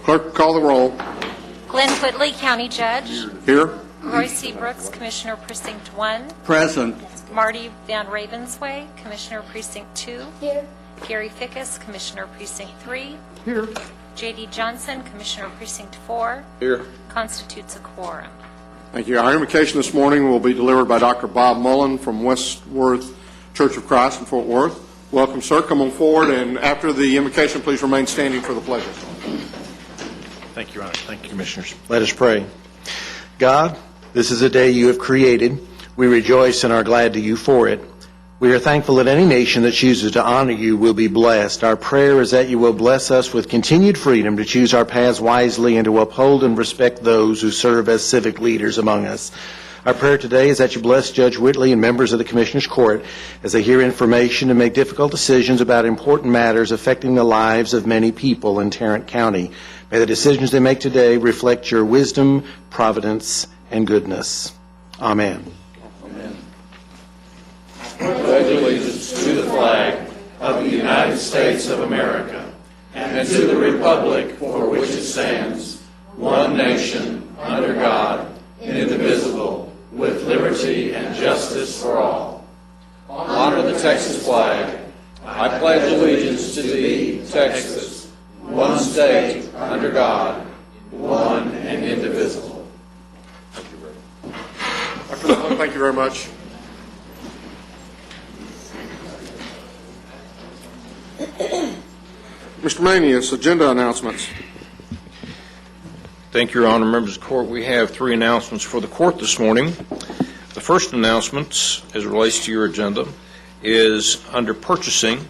Clerk, call the roll. Glenn Whitley, County Judge. Here. Roy C. Brooks, Commissioner Precinct 1. Present. Marty Van Ravensway, Commissioner Precinct 2. Here. Gary Fickus, Commissioner Precinct 3. Here. J.D. Johnson, Commissioner Precinct 4. Here. Constitutes a quorum. Thank you. Our invocation this morning will be delivered by Dr. Bob Mullen from Westworth Church of Christ in Fort Worth. Welcome, sir. Come on forward, and after the invocation, please remain standing for the pledge. Thank you, Your Honor. Thank you, Commissioners. Let us pray. God, this is a day you have created. We rejoice and are glad to you for it. We are thankful that any nation that chooses to honor you will be blessed. Our prayer is that you will bless us with continued freedom to choose our paths wisely and to uphold and respect those who serve as civic leaders among us. Our prayer today is that you bless Judge Whitley and members of the Commissioner's Court as they hear information and make difficult decisions about important matters affecting the lives of many people in Tarrant County. May the decisions they make today reflect your wisdom, providence, and goodness. Amen. Amen. I pledge allegiance to the flag of the United States of America and to the republic for which it stands, one nation, under God, indivisible, with liberty and justice for all. Honor the Texas flag. I pledge allegiance to thee, Texas, one state, under God, one and indivisible. Thank you very much. Mr. Manius, agenda announcements. Thank you, Your Honor. Members of the Court, we have three announcements for the Court this morning. The first announcement, as it relates to your agenda, is under purchasing,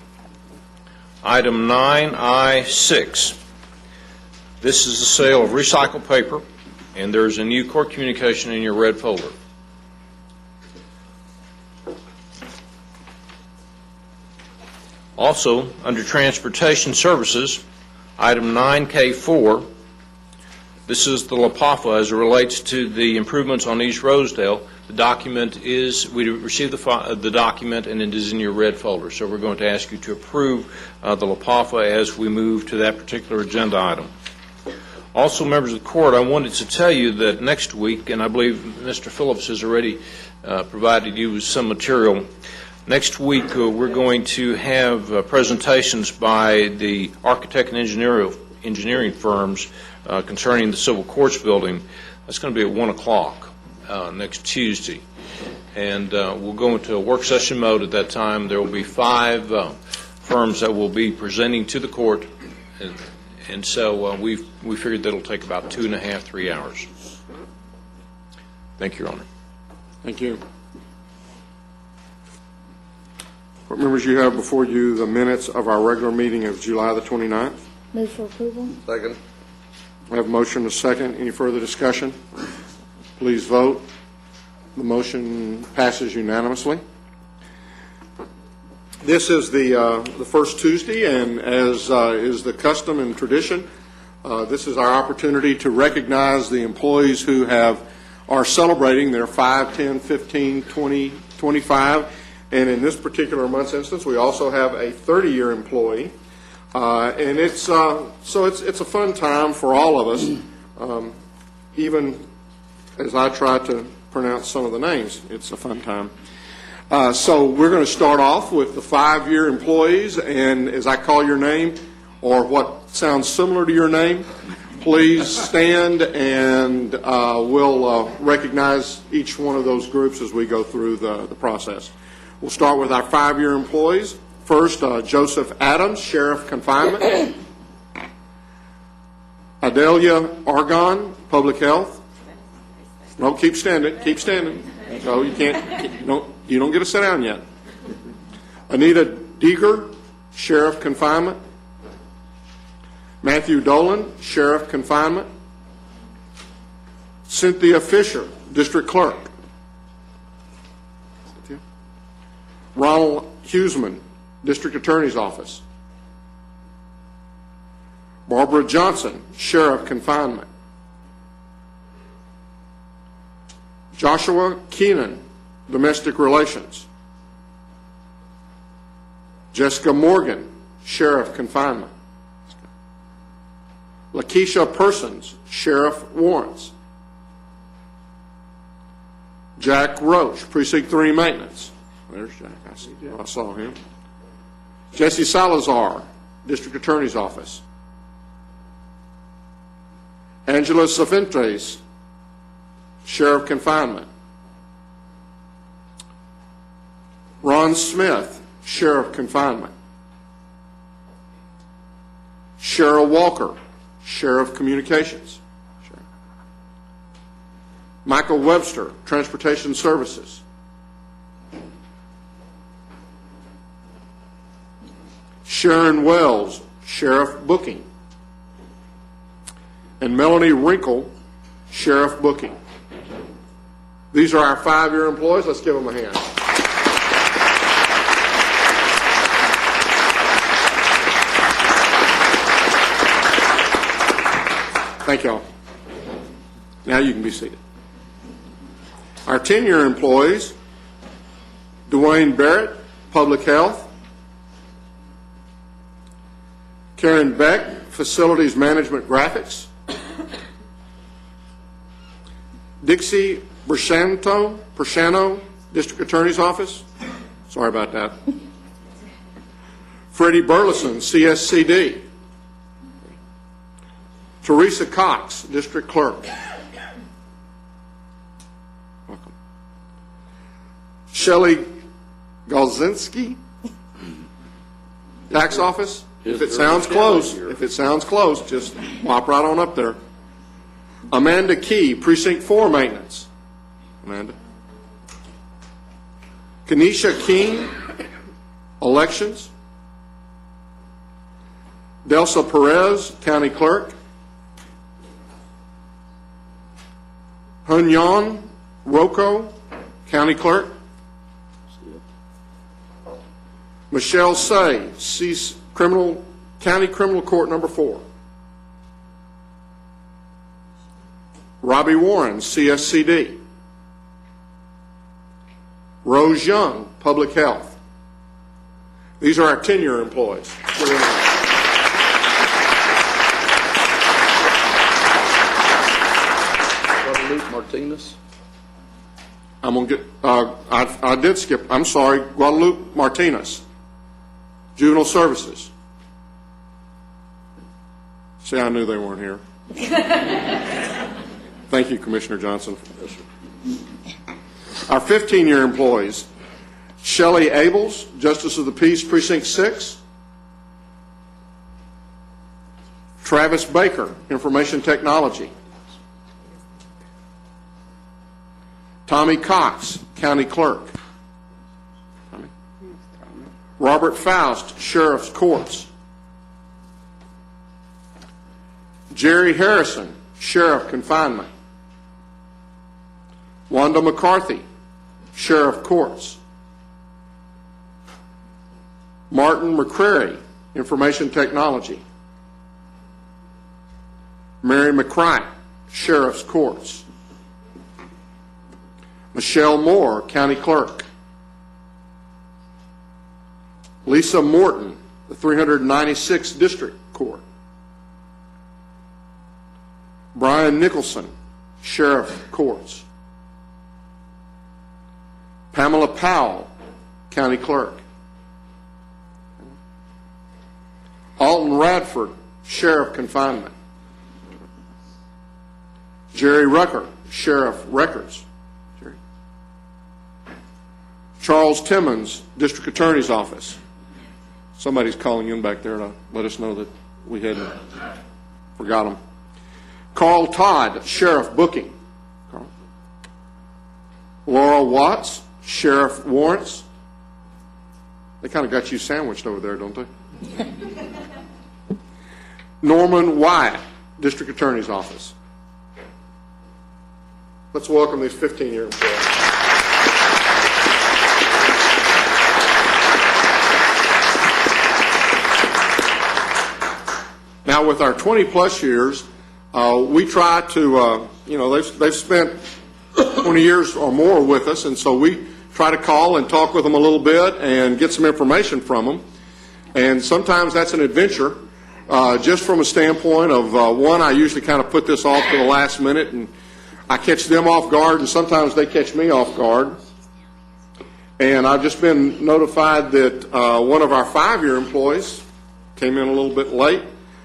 item 9I6. This is the sale of recycled paper, and there's a new court communication in your red folder. Also, under transportation services, item 9K4, this is the LAPAFA as it relates to the improvements on East Rosedale. The document is, we received the document and it is in your red folder. So we're going to ask you to approve the LAPAFA as we move to that particular agenda item. Also, members of the Court, I wanted to tell you that next week, and I believe Mr. Phillips has already provided you with some material, next week we're going to have presentations by the architect and engineering firms concerning the Civil Courts building. That's going to be at 1 o'clock next Tuesday. And we'll go into a work session mode at that time. There will be 5 firms that will be presenting to the court. And so we figured that it'll take about 2.5, 3 hours. Thank you, Your Honor. Thank you. Court members, you have before you the minutes of our regular meeting of July the 29th. Move for approval. Second. I have a motion and a second. Any further discussion? Please vote. The motion passes unanimously. This is the first Tuesday, and as is the custom and tradition, this is our opportunity to recognize the employees who are celebrating their 5, 10, 15, 20, 25, and in this particular month's instance, we also have a 30-year employee. And it's it's a fun time for all of us, even as I try to pronounce some of the names. It's a fun time. So we're going to start off with the 5-year employees, and as I call your name, or what sounds similar to your name, please stand, and we'll recognize each one of those groups as we go through the process. We'll start with our 5-year employees. First, Joseph Adams, Sheriff Confinement. Adelia Argon, Public Health. No, keep standing. Keep standing. No, you can't. You don't get to sit down yet. Anita Deeger, Sheriff Confinement. Matthew Dolan, Sheriff Confinement. Cynthia Fisher, District Clerk. Ronald Huseman, District Attorney's Office. Barbara Johnson, Sheriff Confinement. Joshua Keenan, Domestic Relations. Jessica Morgan, Sheriff Confinement. Lakeisha Persons, Sheriff Warrants. Jack Roach, Precinct 3 Maintenance. There's Jack, I saw him. Jesse Salazar, District Attorney's Office. Angela Cifuentes, Sheriff Confinement. Ron Smith, Sheriff Confinement. Cheryl Walker, Sheriff Communications. Michael Webster, Transportation Services. Sharon Wells, Sheriff Booking. And Melanie Wrinkle, Sheriff Booking. These are our 5-year employees. Let's give them a hand. Thank you all. Now you can be seated. Our 10-year employees, Dwayne Barrett, Public Health. Karen Beck, Facilities Management Graphics. Dixie Persano, District Attorney's Office. Sorry about that. Freddie Burleson, CSCD. Teresa Cox, District Clerk. Welcome. Shelley Galzinski, Tax Office. If it sounds close, just pop right on up there. Amanda Key, Precinct 4 Maintenance. Amanda. Kenesha King, Elections. Delsa Perez, County Clerk. Hunyan Rocco, County Clerk. Michelle Say, County Criminal Court Number 4. Robbie Warren, CSCD. Rose Young, Public Health. These are our 10-year employees. Guadalupe Martinez. I'm going to get, I did skip, I'm sorry, Guadalupe Martinez, Juvenile Services. See, I knew they weren't here. Thank you, Commissioner Johnson. Our 15-year employees, Shelley Abels, Justice of the Peace, Precinct 6. Travis Baker, Information Technology. Tommy Cox, County Clerk. Robert Faust, Sheriff's Courts. Jerry Harrison, Sheriff Confinement. Wanda McCarthy, Sheriff Courts. Martin McCrary, Information Technology. Mary McCright, Sheriff's Courts. Michelle Moore, County Clerk. Lisa Morton, the 396th District Court. Brian Nicholson, Sheriff Courts. Pamela Powell, County Clerk. Alton Radford, Sheriff Confinement. Jerry Rucker, Sheriff Records. Charles Timmons, District Attorney's Office. Somebody's calling in back there to let us know that we hadn't forgot him. Carl Todd, Sheriff Booking. Carl. Laura Watts, Sheriff Warrants. They kind of got you sandwiched over there, don't they? Norman Wyatt, District Attorney's Office. Let's welcome these 15-year employees. Now, with our 20-plus years, we try to, they've spent 20 years or more with us, and so we try to call and talk with them a little bit and get some information from them. And sometimes that's an adventure. just from a standpoint of, one, I usually kind of put this off to the last minute, and I catch them off guard, and sometimes they catch me off guard. And I've just been notified that one of our 5-year employees came in a little bit late.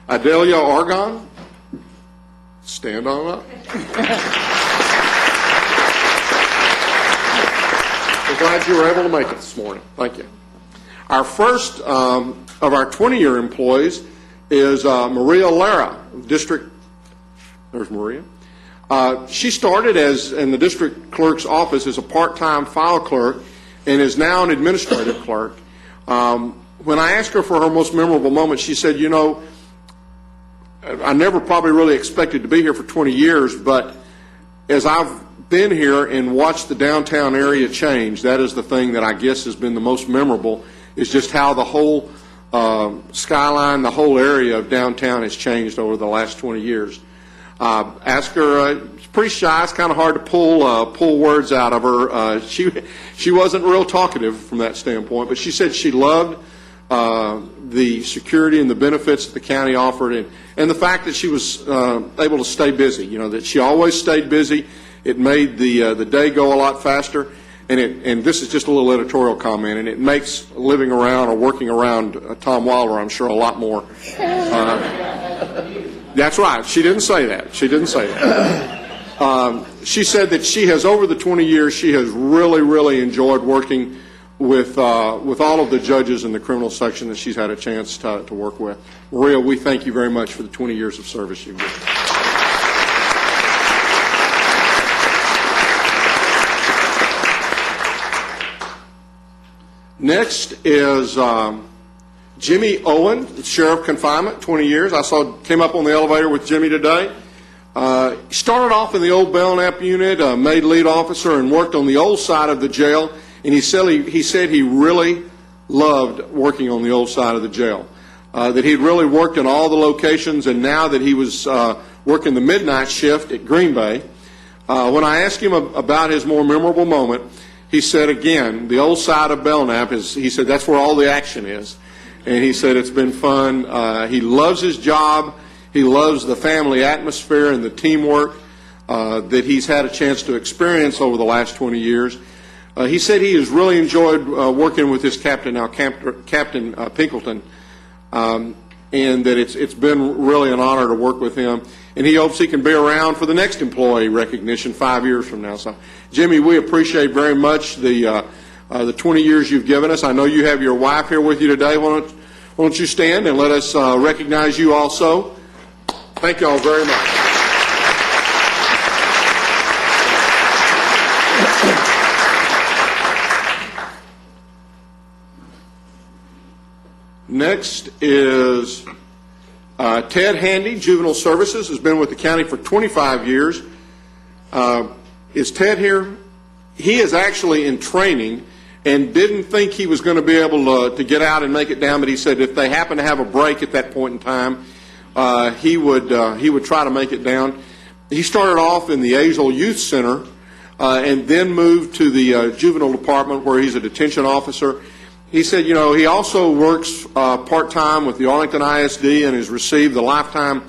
Adelia Argon, stand on up. We're glad you were able to make it this morning. Thank you. Our first of our 20-year employees is Maria Lara, district. There's Maria. She started in the district clerk's office as a part-time file clerk and is now an administrative clerk. When I asked her for her most memorable moment, she said, you know, I never probably really expected to be here for 20 years, but as I've been here and watched the downtown area change, that is the thing that I guess has been the most memorable, is just how the whole skyline, the whole area of downtown has changed over the last 20 years. Ask her, she's pretty shy, it's kind of hard to pull words out of her. She wasn't real talkative from that standpoint, but she said she loved the security and the benefits that the county offered, and the fact that she was able to stay busy, you know, that she always stayed busy. It made the day go a lot faster, and this is just a little editorial comment, and it makes living around or working around Tom Waller, I'm sure, a lot more. That's right. She didn't say that. She didn't say that. She said that she has, over the 20 years, she has really, really enjoyed working with all of the judges in the criminal section that she's had a chance to work with. Maria, we thank you very much for the 20 years of service you've given. Next is Jimmy Owen, Sheriff Confinement, 20 years. Came up on the elevator with Jimmy today. Started off in the old Belknap unit, made lead officer, and worked on the old side of the jail. And he said he really loved working on the old side of the jail. That he'd really worked in all the locations, and now that he was working the midnight shift at Green Bay, when I asked him about his more memorable moment, he said, again, the old side of Belknap, he said that's where all the action is. And he said it's been fun. He loves his job. He loves the family atmosphere and the teamwork that he's had a chance to experience over the last 20 years. He said he has really enjoyed working with his captain now, Captain Pinkleton, and that it's been really an honor to work with him. And he hopes he can be around for the next employee recognition 5 years from now. So, Jimmy, we appreciate very much the 20 years you've given us. I know you have your wife here with you today. Why don't you stand and let us recognize you also. Thank you all very much. Next is Ted Handy, Juvenile Services, has been with the county for 25 years. Is Ted here? He is actually in training and didn't think he was going to be able to get out and make it down, but he said if they happen to have a break at that point in time, he would try to make it down. He started off in the Azle Youth Center and then moved to the juvenile department where he's a detention officer. He said, you know, he also works part-time with the Arlington ISD and has received the Lifetime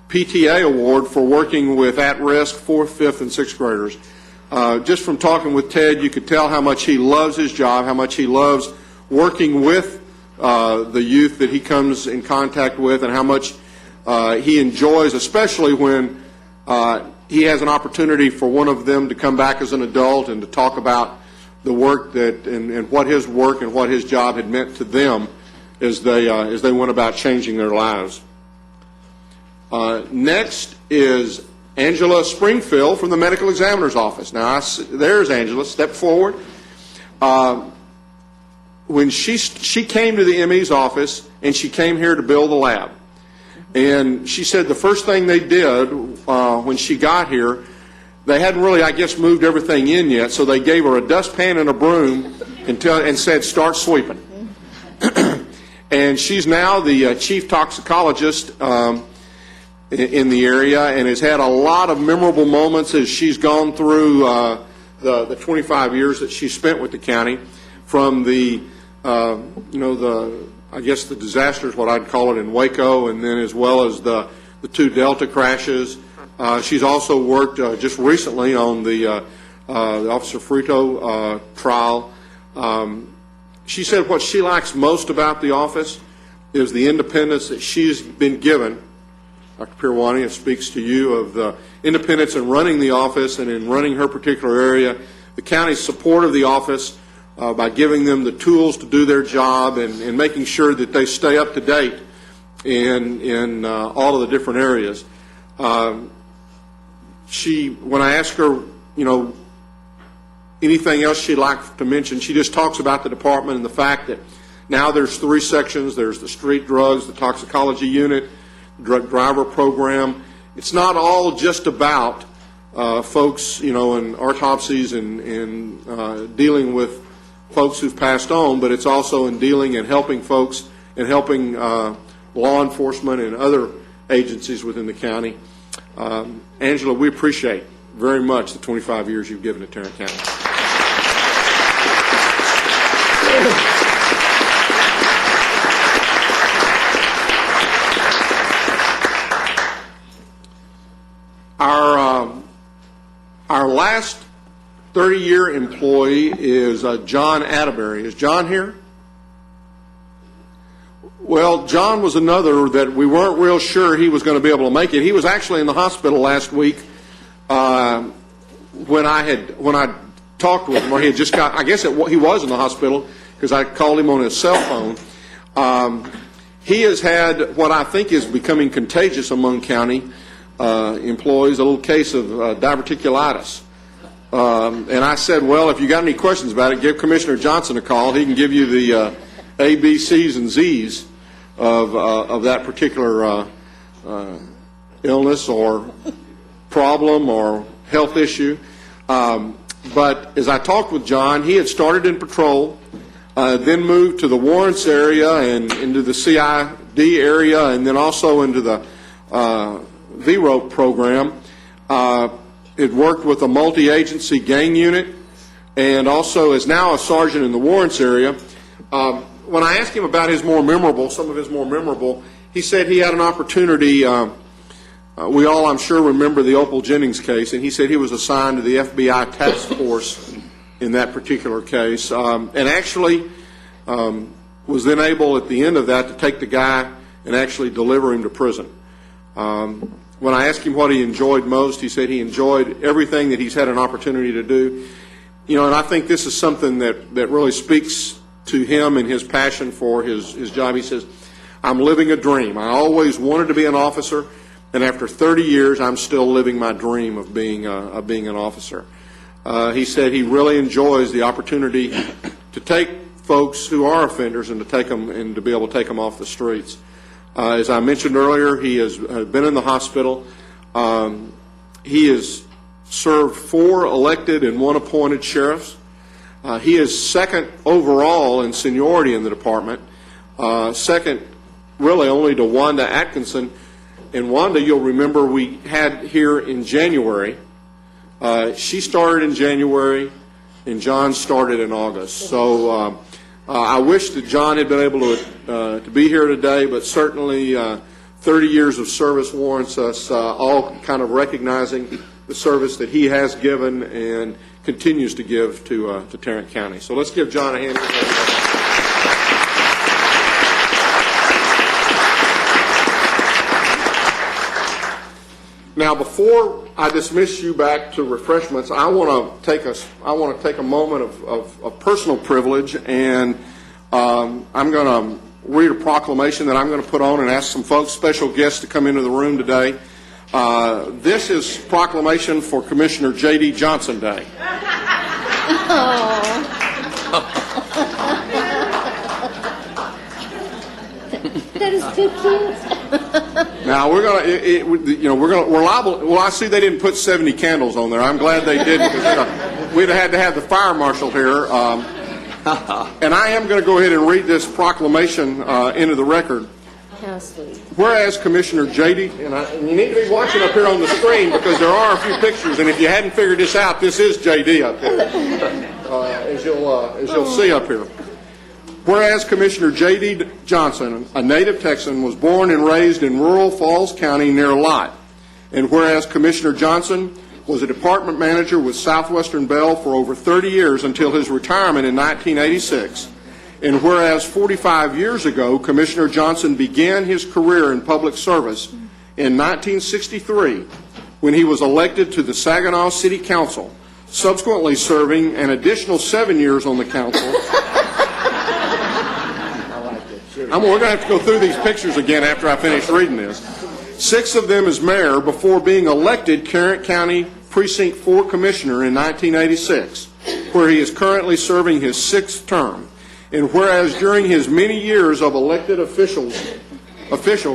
PTA Award for working with at-risk 4th, 5th, and 6th graders. Just from talking with Ted, you could tell how much he loves his job, how much he loves working with the youth that he comes in contact with, and how much he enjoys, especially when he has an opportunity for one of them to come back as an adult and to talk about the work that and what his work and what his job had meant to them as they went about changing their lives. Next is Angela Springfield from the Medical Examiner's Office. Now, there's Angela. Step forward. When she came to the ME's office, and she came here to build the lab. And she said the first thing they did when she got here, they hadn't really, I guess, moved everything in yet, so they gave her a dustpan and a broom and said, start sweeping. And she's now the chief toxicologist in the area and has had a lot of memorable moments as she's gone through the 25 years that she spent with the county, from the I guess, the disasters, what I'd call it, in Waco, and then as well as the two Delta crashes. She's also worked just recently on the Officer Frito trial. She said what she likes most about the office is the independence that she's been given. Dr. Pirwani, it speaks to you of the independence in running the office and in running her particular area. The county's support of the office by giving them the tools to do their job and making sure that they stay up to date in all of the different areas. When I ask her, anything else she'd like to mention, she just talks about the department and the fact that now there's 3 sections. There's the street drugs, the toxicology unit, the drug driver program. It's not all just about folks, in autopsies and dealing with folks who've passed on, but it's also in dealing and helping folks and helping law enforcement and other agencies within the county. Angela, we appreciate very much the 25 years you've given to Tarrant County. Our last 30-year employee is John Atterbury. Is John here? Well, John was another that we weren't real sure he was going to be able to make it. He was actually in the hospital last week when I talked with him, or he had just got, he was in the hospital because I called him on his cell phone. He has had what I think is becoming contagious among county employees, a little case of diverticulitis. And I said, well, if you got any questions about it, give Commissioner Johnson a call. He can give you the A, B, C's, and Z's of that particular illness or problem or health issue. But as I talked with John, he had started in patrol, then moved to the Warrants area and into the CID area, and then also into the VROPE program. It worked with a multi-agency gang unit, and also is now a sergeant in the Warrants area. When I asked him about some of his more memorable, he said he had an opportunity. We all, I'm sure, remember the Opal Jennings case, and he said he was assigned to the FBI task force in that particular case, and actually was then able at the end of that to take the guy and actually deliver him to prison. When I asked him what he enjoyed most, he said he enjoyed everything that he's had an opportunity to do. And I think this is something that really speaks to him and his passion for his job. He says, I'm living a dream. I always wanted to be an officer, and after 30 years, I'm still living my dream of being an officer. He said he really enjoys the opportunity to take folks who are offenders and to take them and to be able to take them off the streets. As I mentioned earlier, he has been in the hospital. He has served 4 elected and 1 appointed sheriffs. He is second overall in seniority in the department, second really only to Wanda Atkinson. And Wanda, you'll remember, we had here in January. She started in January, and John started in August. So I wish that John had been able to be here today, but certainly 30 years of service warrants us all kind of recognizing the service that he has given and continues to give to Tarrant County. So let's give John a hand. Now, before I dismiss you back to refreshments, I want to take a moment of personal privilege, and I'm going to read a proclamation that I'm going to put on and ask some folks, special guests, to come into the room today. This is proclamation for Commissioner J.D. Johnson Day. That is too cute. Now we're liable. Well, I see they didn't put 70 candles on there. I'm glad they didn't, because we'd have had to have the fire marshal here. And I am going to go ahead and read this proclamation into the record. How sweet. Whereas Commissioner J.D. and you need to be watching up here on the screen, because there are a few pictures, and if you hadn't figured this out, this is J.D. up here, as you'll see up here. Whereas Commissioner J.D. Johnson, a native Texan, was born and raised in rural Falls County near Lott. And whereas Commissioner Johnson was a department manager with Southwestern Bell for over 30 years until his retirement in 1986. And whereas 45 years ago, Commissioner Johnson began his career in public service in 1963 when he was elected to the Saginaw City Council, subsequently serving an additional 7 years on the council. We're going to have to go through these pictures again after I finish reading this. 6 of them as mayor before being elected Tarrant County Precinct 4 Commissioner in 1986, where he is currently serving his 6th term. And whereas during his many years of elected official,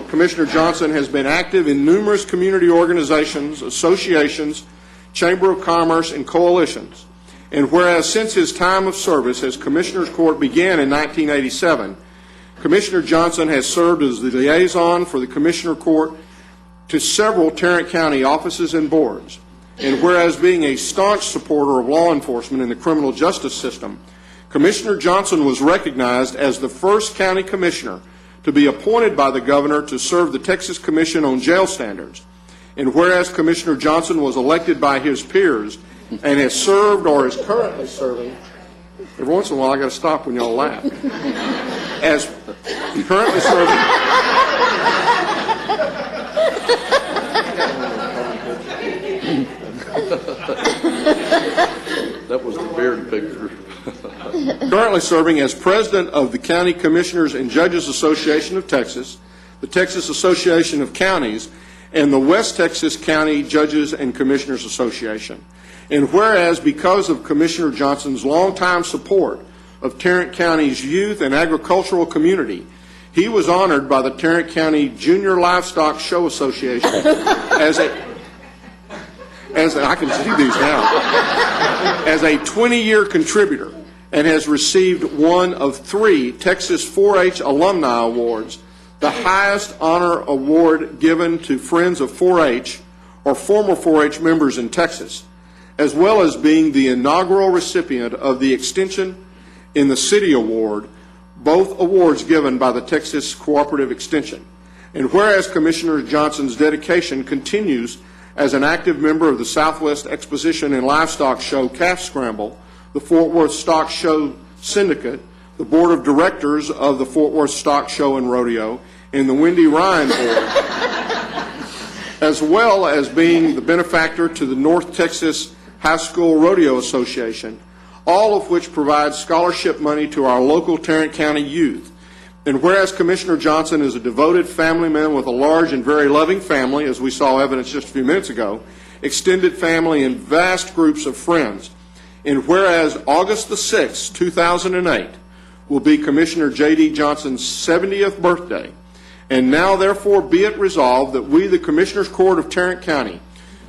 Commissioner Johnson has been active in numerous community organizations, associations, Chamber of Commerce, and coalitions. And whereas since his time of service as Commissioner's Court began in 1987, Commissioner Johnson has served as the liaison for the Commissioner Court to several Tarrant County offices and boards. And whereas being a staunch supporter of law enforcement in the criminal justice system, Commissioner Johnson was recognized as the first county commissioner to be appointed by the governor to serve the Texas Commission on Jail Standards. And whereas Commissioner Johnson was elected by his peers and has served or is currently serving, every once in a while I got to stop when y'all laugh, as currently serving. That was the beard picture. Currently serving as president of the County Commissioners and Judges Association of Texas, the Texas Association of Counties, and the West Texas County Judges and Commissioners Association. And whereas because of Commissioner Johnson's longtime support of Tarrant County's youth and agricultural community, he was honored by the Tarrant County Junior Livestock Show Association as I can see these now, as a 20-year contributor, and has received one of 3 Texas 4-H Alumni Awards, the highest honor award given to friends of 4-H or former 4-H members in Texas, as well as being the inaugural recipient of the Extension in the City Award, both awards given by the Texas Cooperative Extension. And whereas Commissioner Johnson's dedication continues as an active member of the Southwest Exposition and Livestock Show Calf Scramble, the Fort Worth Stock Show Syndicate, the Board of Directors of the Fort Worth Stock Show and Rodeo, and the Wendy Ryan Board, as well as being the benefactor to the North Texas High School Rodeo Association, all of which provide scholarship money to our local Tarrant County youth. And whereas Commissioner Johnson is a devoted family man with a large and very loving family, as we saw evidence just a few minutes ago, extended family, and vast groups of friends. And whereas August the 6th, 2008, will be Commissioner J.D. Johnson's 70th birthday, and now therefore be it resolved that we, the Commissioners Court of Tarrant County,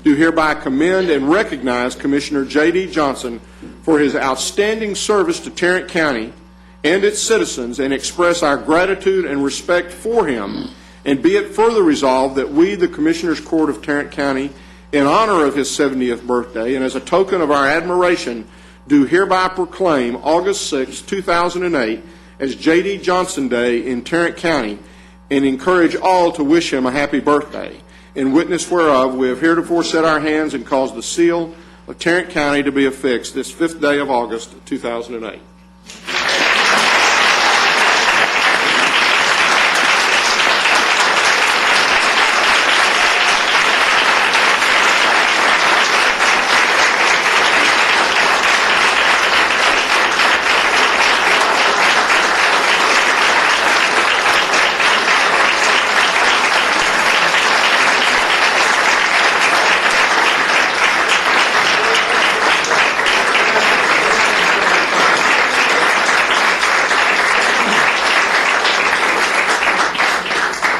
do hereby commend and recognize Commissioner J.D. Johnson for his outstanding service to Tarrant County and its citizens, and express our gratitude and respect for him, and be it further resolved that we, the Commissioners Court of Tarrant County, in honor of his 70th birthday and as a token of our admiration, do hereby proclaim August 6, 2008 as J.D. Johnson Day in Tarrant County, and encourage all to wish him a happy birthday. In witness whereof, we have heretofore set our hands and caused the seal of Tarrant County to be affixed this 5th day of August, 2008.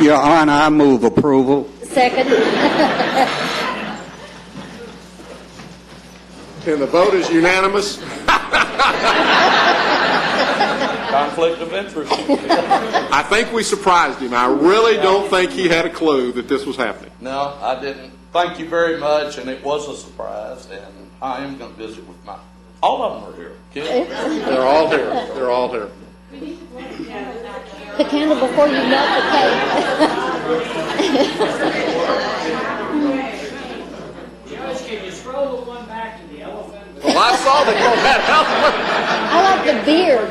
Your Honor, I move approval. Second. And the vote is unanimous. Conflict of interest. I think we surprised him. I really don't think he had a clue that this was happening. No, I didn't. Thank you very much, and it was a surprise, and I am going to visit with all of them are here. Kids. They're all here. They're all here. The candle before you melt the cake. Can you scroll the one back to the elephant? Well, I saw that you had I like the beard.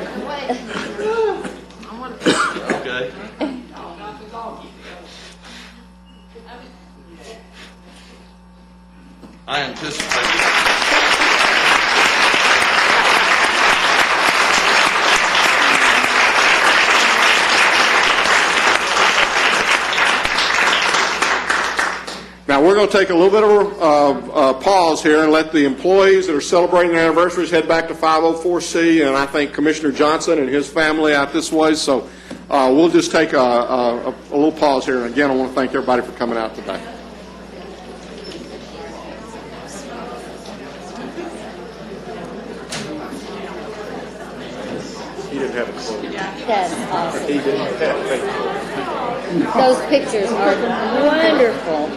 Okay. I anticipate. Now, we're going to take a little bit of a pause here and let the employees that are celebrating their anniversaries head back to 504C, and I think Commissioner Johnson and his family out this way. So we'll just take a little pause here. And again, I want to thank everybody for coming out today. He didn't have a clue. That's awesome. He didn't have a clue. Those pictures are wonderful.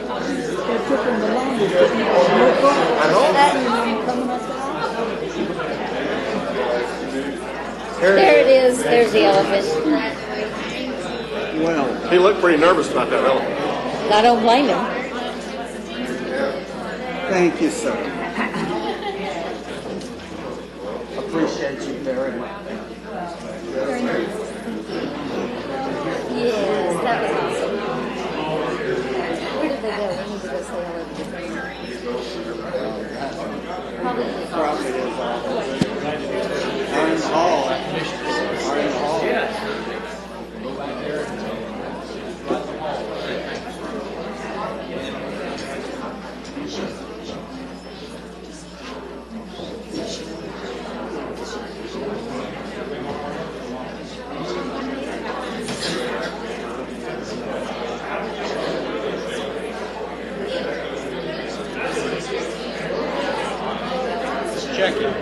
There it is. There's the elephant. Well, He looked pretty nervous about that elephant. I don't blame him. thank you, sir. Appreciate you very much. Yes, that was awesome. Where did they go? We need to go say hello to them. Probably in the car. Are in the hall. Are in the hall. Check it.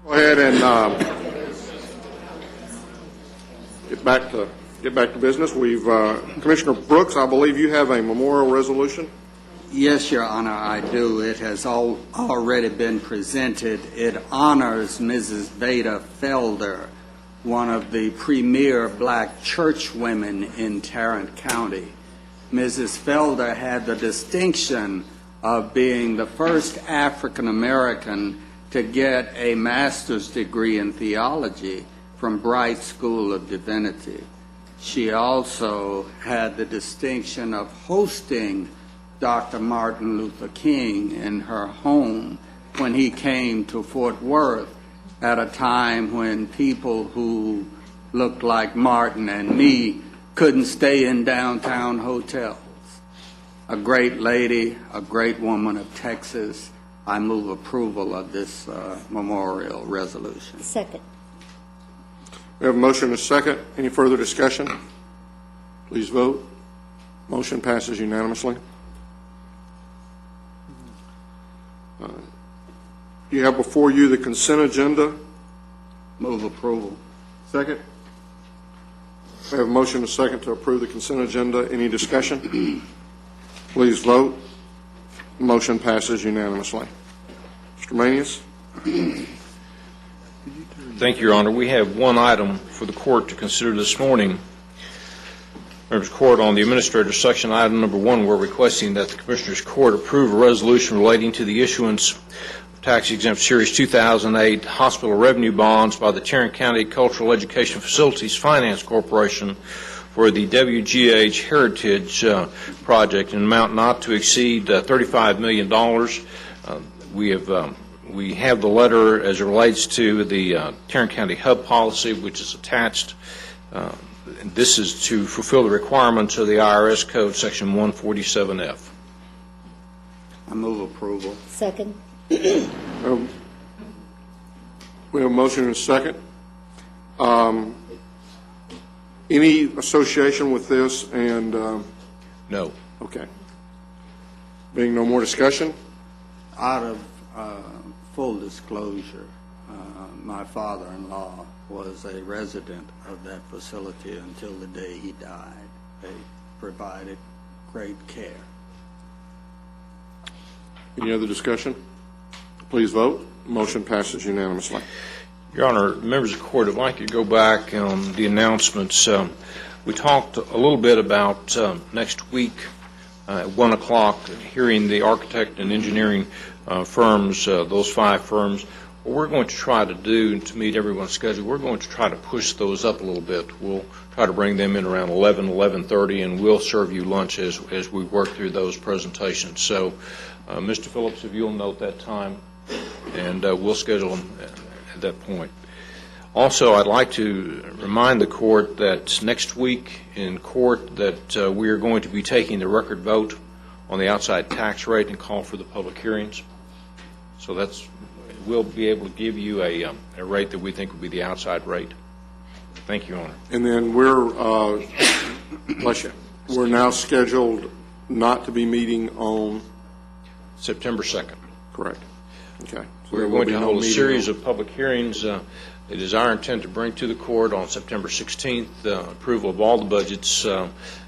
Go ahead and get back to business. Commissioner Brooks, I believe you have a memorial resolution. Yes, Your Honor, I do. It has already been presented. It honors Mrs. Veda Felder, one of the premier black churchwomen in Tarrant County. Mrs. Felder had the distinction of being the first African American to get a master's degree in theology from Bright School of Divinity. She also had the distinction of hosting Dr. Martin Luther King in her home when he came to Fort Worth at a time when people who looked like Martin and me couldn't stay in downtown hotels. A great lady, a great woman of Texas. I move approval of this memorial resolution. Second. We have a motion and a second. Any further discussion? Please vote. Motion passes unanimously. You have before you the consent agenda. Move approval. Second. We have a motion and a second to approve the consent agenda. Any discussion? Please vote. Motion passes unanimously. Mr. Manius? Thank you, Your Honor. We have one item for the court to consider this morning. Members of the Court, on the Administrator's section, item number 1, we're requesting that the Commissioners' Court approve a resolution relating to the issuance of tax-exempt Series 2008 hospital revenue bonds by the Tarrant County Cultural Education Facilities Finance Corporation for the WGH Heritage Project in an amount not to exceed $35 million. We have the letter as it relates to the Tarrant County Hub Policy, which is attached. This is to fulfill the requirements of the IRS Code, Section 147F. I move approval. Second. We have a motion and a second. Any association with this? And No. okay. Being no more discussion, Out of full disclosure, my father-in-law was a resident of that facility until the day he died. They provided great care. any other discussion? Please vote. Motion passes unanimously. Your Honor, members of the Court, I'd like you to go back on the announcements. We talked a little bit about next week at 1 o'clock, hearing the architect and engineering firms, those 5 firms. What we're going to try to do to meet everyone's schedule, we're going to try to push those up a little bit. We'll try to bring them in around 11, 11:30, and we'll serve you lunch as we work through those presentations. So, Mr. Phillips, if you'll note that time, and we'll schedule them at that point. Also, I'd like to remind the Court that next week in court that we are going to be taking the record vote on the outside tax rate and call for the public hearings. So we'll be able to give you a rate that we think will be the outside rate. Thank you, Your Honor. And then bless you, we're now scheduled not to be meeting on, September 2nd. correct. Okay. So We're there will going be to no hold a meeting series on- of public hearings. It is our intent to bring to the Court on September 16th approval of all the budgets,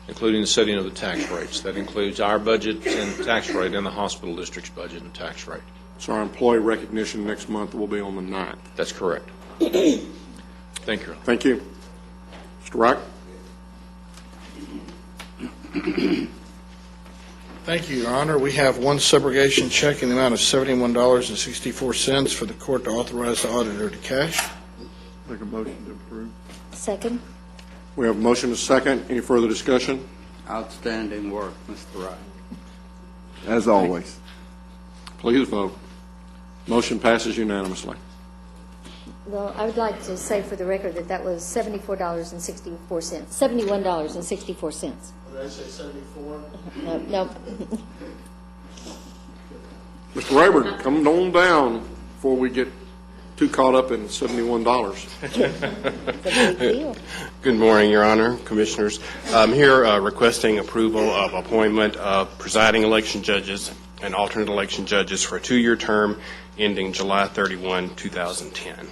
including the setting of the tax rates. That includes our budget and tax rate and the hospital district's budget and tax rate. So our employee recognition next month will be on the 9th. That's correct. Thank you, Your Honor. Thank you. Mr. Wright? Thank you, Your Honor. We have one subrogation check in the amount of $71.64 for the court to authorize the auditor to cash. Make a motion to approve. Second. We have a motion and a second. Any further discussion? Outstanding work, Mr. Wright. As always. Please vote. Motion passes unanimously. Well, I would like to say for the record that was $74.64. $71.64. Did I say 74? No. Mr. Rayburn, come on down before we get too caught up in $71. It's a big deal. Good morning, Your Honor, Commissioners. I'm here requesting approval of appointment of presiding election judges and alternate election judges for a 2-year term ending July 31, 2010.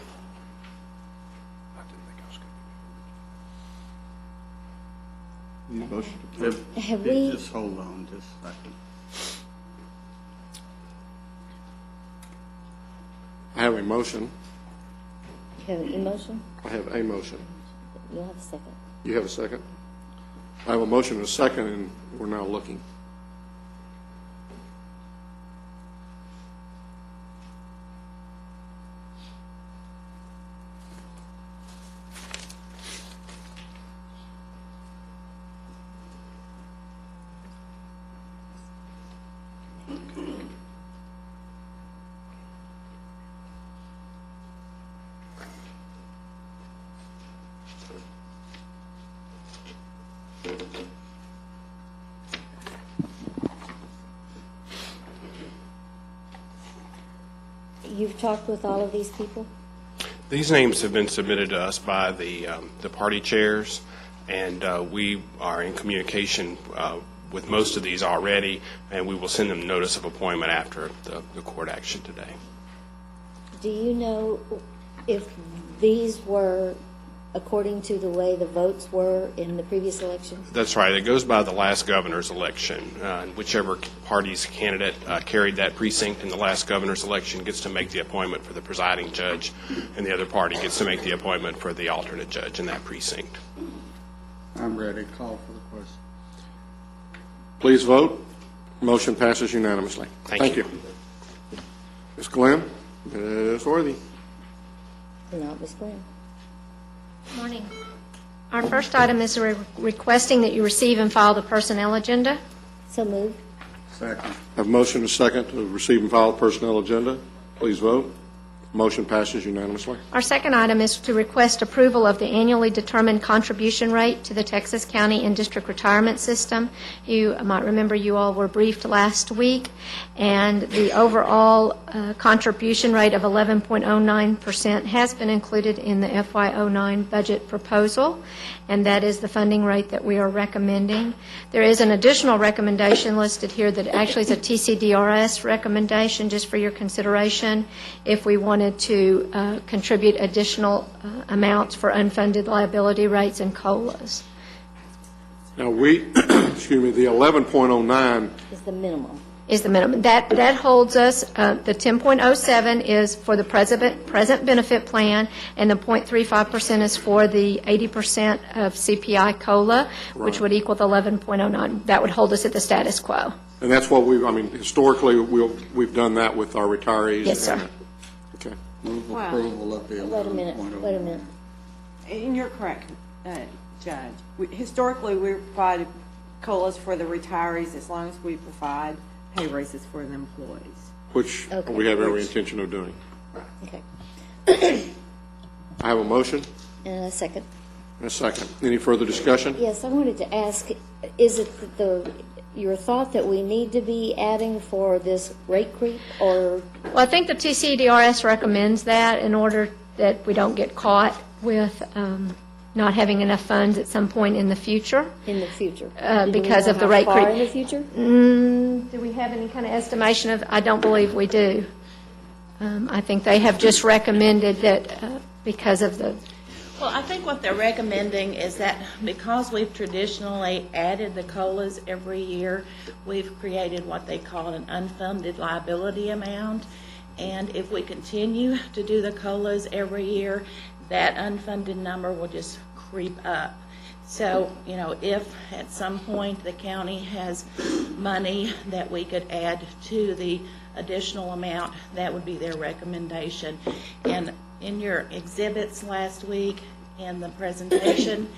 Have we, Just hold on just a second. I have a motion. have an emotion? I have a motion. You'll have a second. You have a second? I have a motion and a second, and we're now looking. You've talked with all of these people? These names have been submitted to us by the party chairs, and we are in communication with most of these already, and we will send them notice of appointment after the court action today. Do you know if these were according to the way the votes were in the previous election? That's right. It goes by the last governor's election. Whichever party's candidate carried that precinct in the last governor's election gets to make the appointment for the presiding judge, and the other party gets to make the appointment for the alternate judge in that precinct. I'm ready. Call for the question. Please vote. Motion passes unanimously. Thank you. Ms. Glenn, Ms. Worthy. Not Ms. Glenn. Morning. Our first item is requesting that you receive and file the personnel agenda. So moved. Second. Have motion and second to receive and file personnel agenda. Please vote. Motion passes unanimously. Our second item is to request approval of the annually determined contribution rate to the Texas County and District Retirement System. You might remember you all were briefed last week, and the overall contribution rate of 11.09% has been included in the FY09 budget proposal, and that is the funding rate that we are recommending. There is an additional recommendation listed here that actually is a TCDRS recommendation, just for your consideration, if we wanted to contribute additional amounts for unfunded liability rates and COLAs. Now, excuse me, the 11.09, Is the minimum. Is the minimum. That holds us, the 10.07 is for the present benefit plan, and the 0.35% is for the 80% of CPI COLA, which would equal the 11.09. That would hold us at the status quo. and that's what historically, we've done that with our retirees. Yes, sir. Okay. Move Wow. approval of the 11.09. Wait a minute. And you're correct, Judge. Historically, we provided COLAs for the retirees as long as we provide pay raises for the employees. Which Okay. we have every intention of doing. Okay. I have a motion And a second. and a second. Any further discussion? Yes, I wanted to ask, is it your thought that we need to be adding for this rate creep, or? Well, I think the TCDRS recommends that in order that we don't get caught with not having enough funds at some point in the future. In the future? Because of the rate How far creep. in the future? Do we have any kind of estimation of, I don't believe we do. I think they have just recommended that because of the, Well, I think what they're recommending is that because we've traditionally added the COLAs every year, we've created what they call an unfunded liability amount. And if we continue to do the COLAs every year, that unfunded number will just creep up. So, if at some point the county has money that we could add to the additional amount, that would be their recommendation. And in your exhibits last week in the presentation,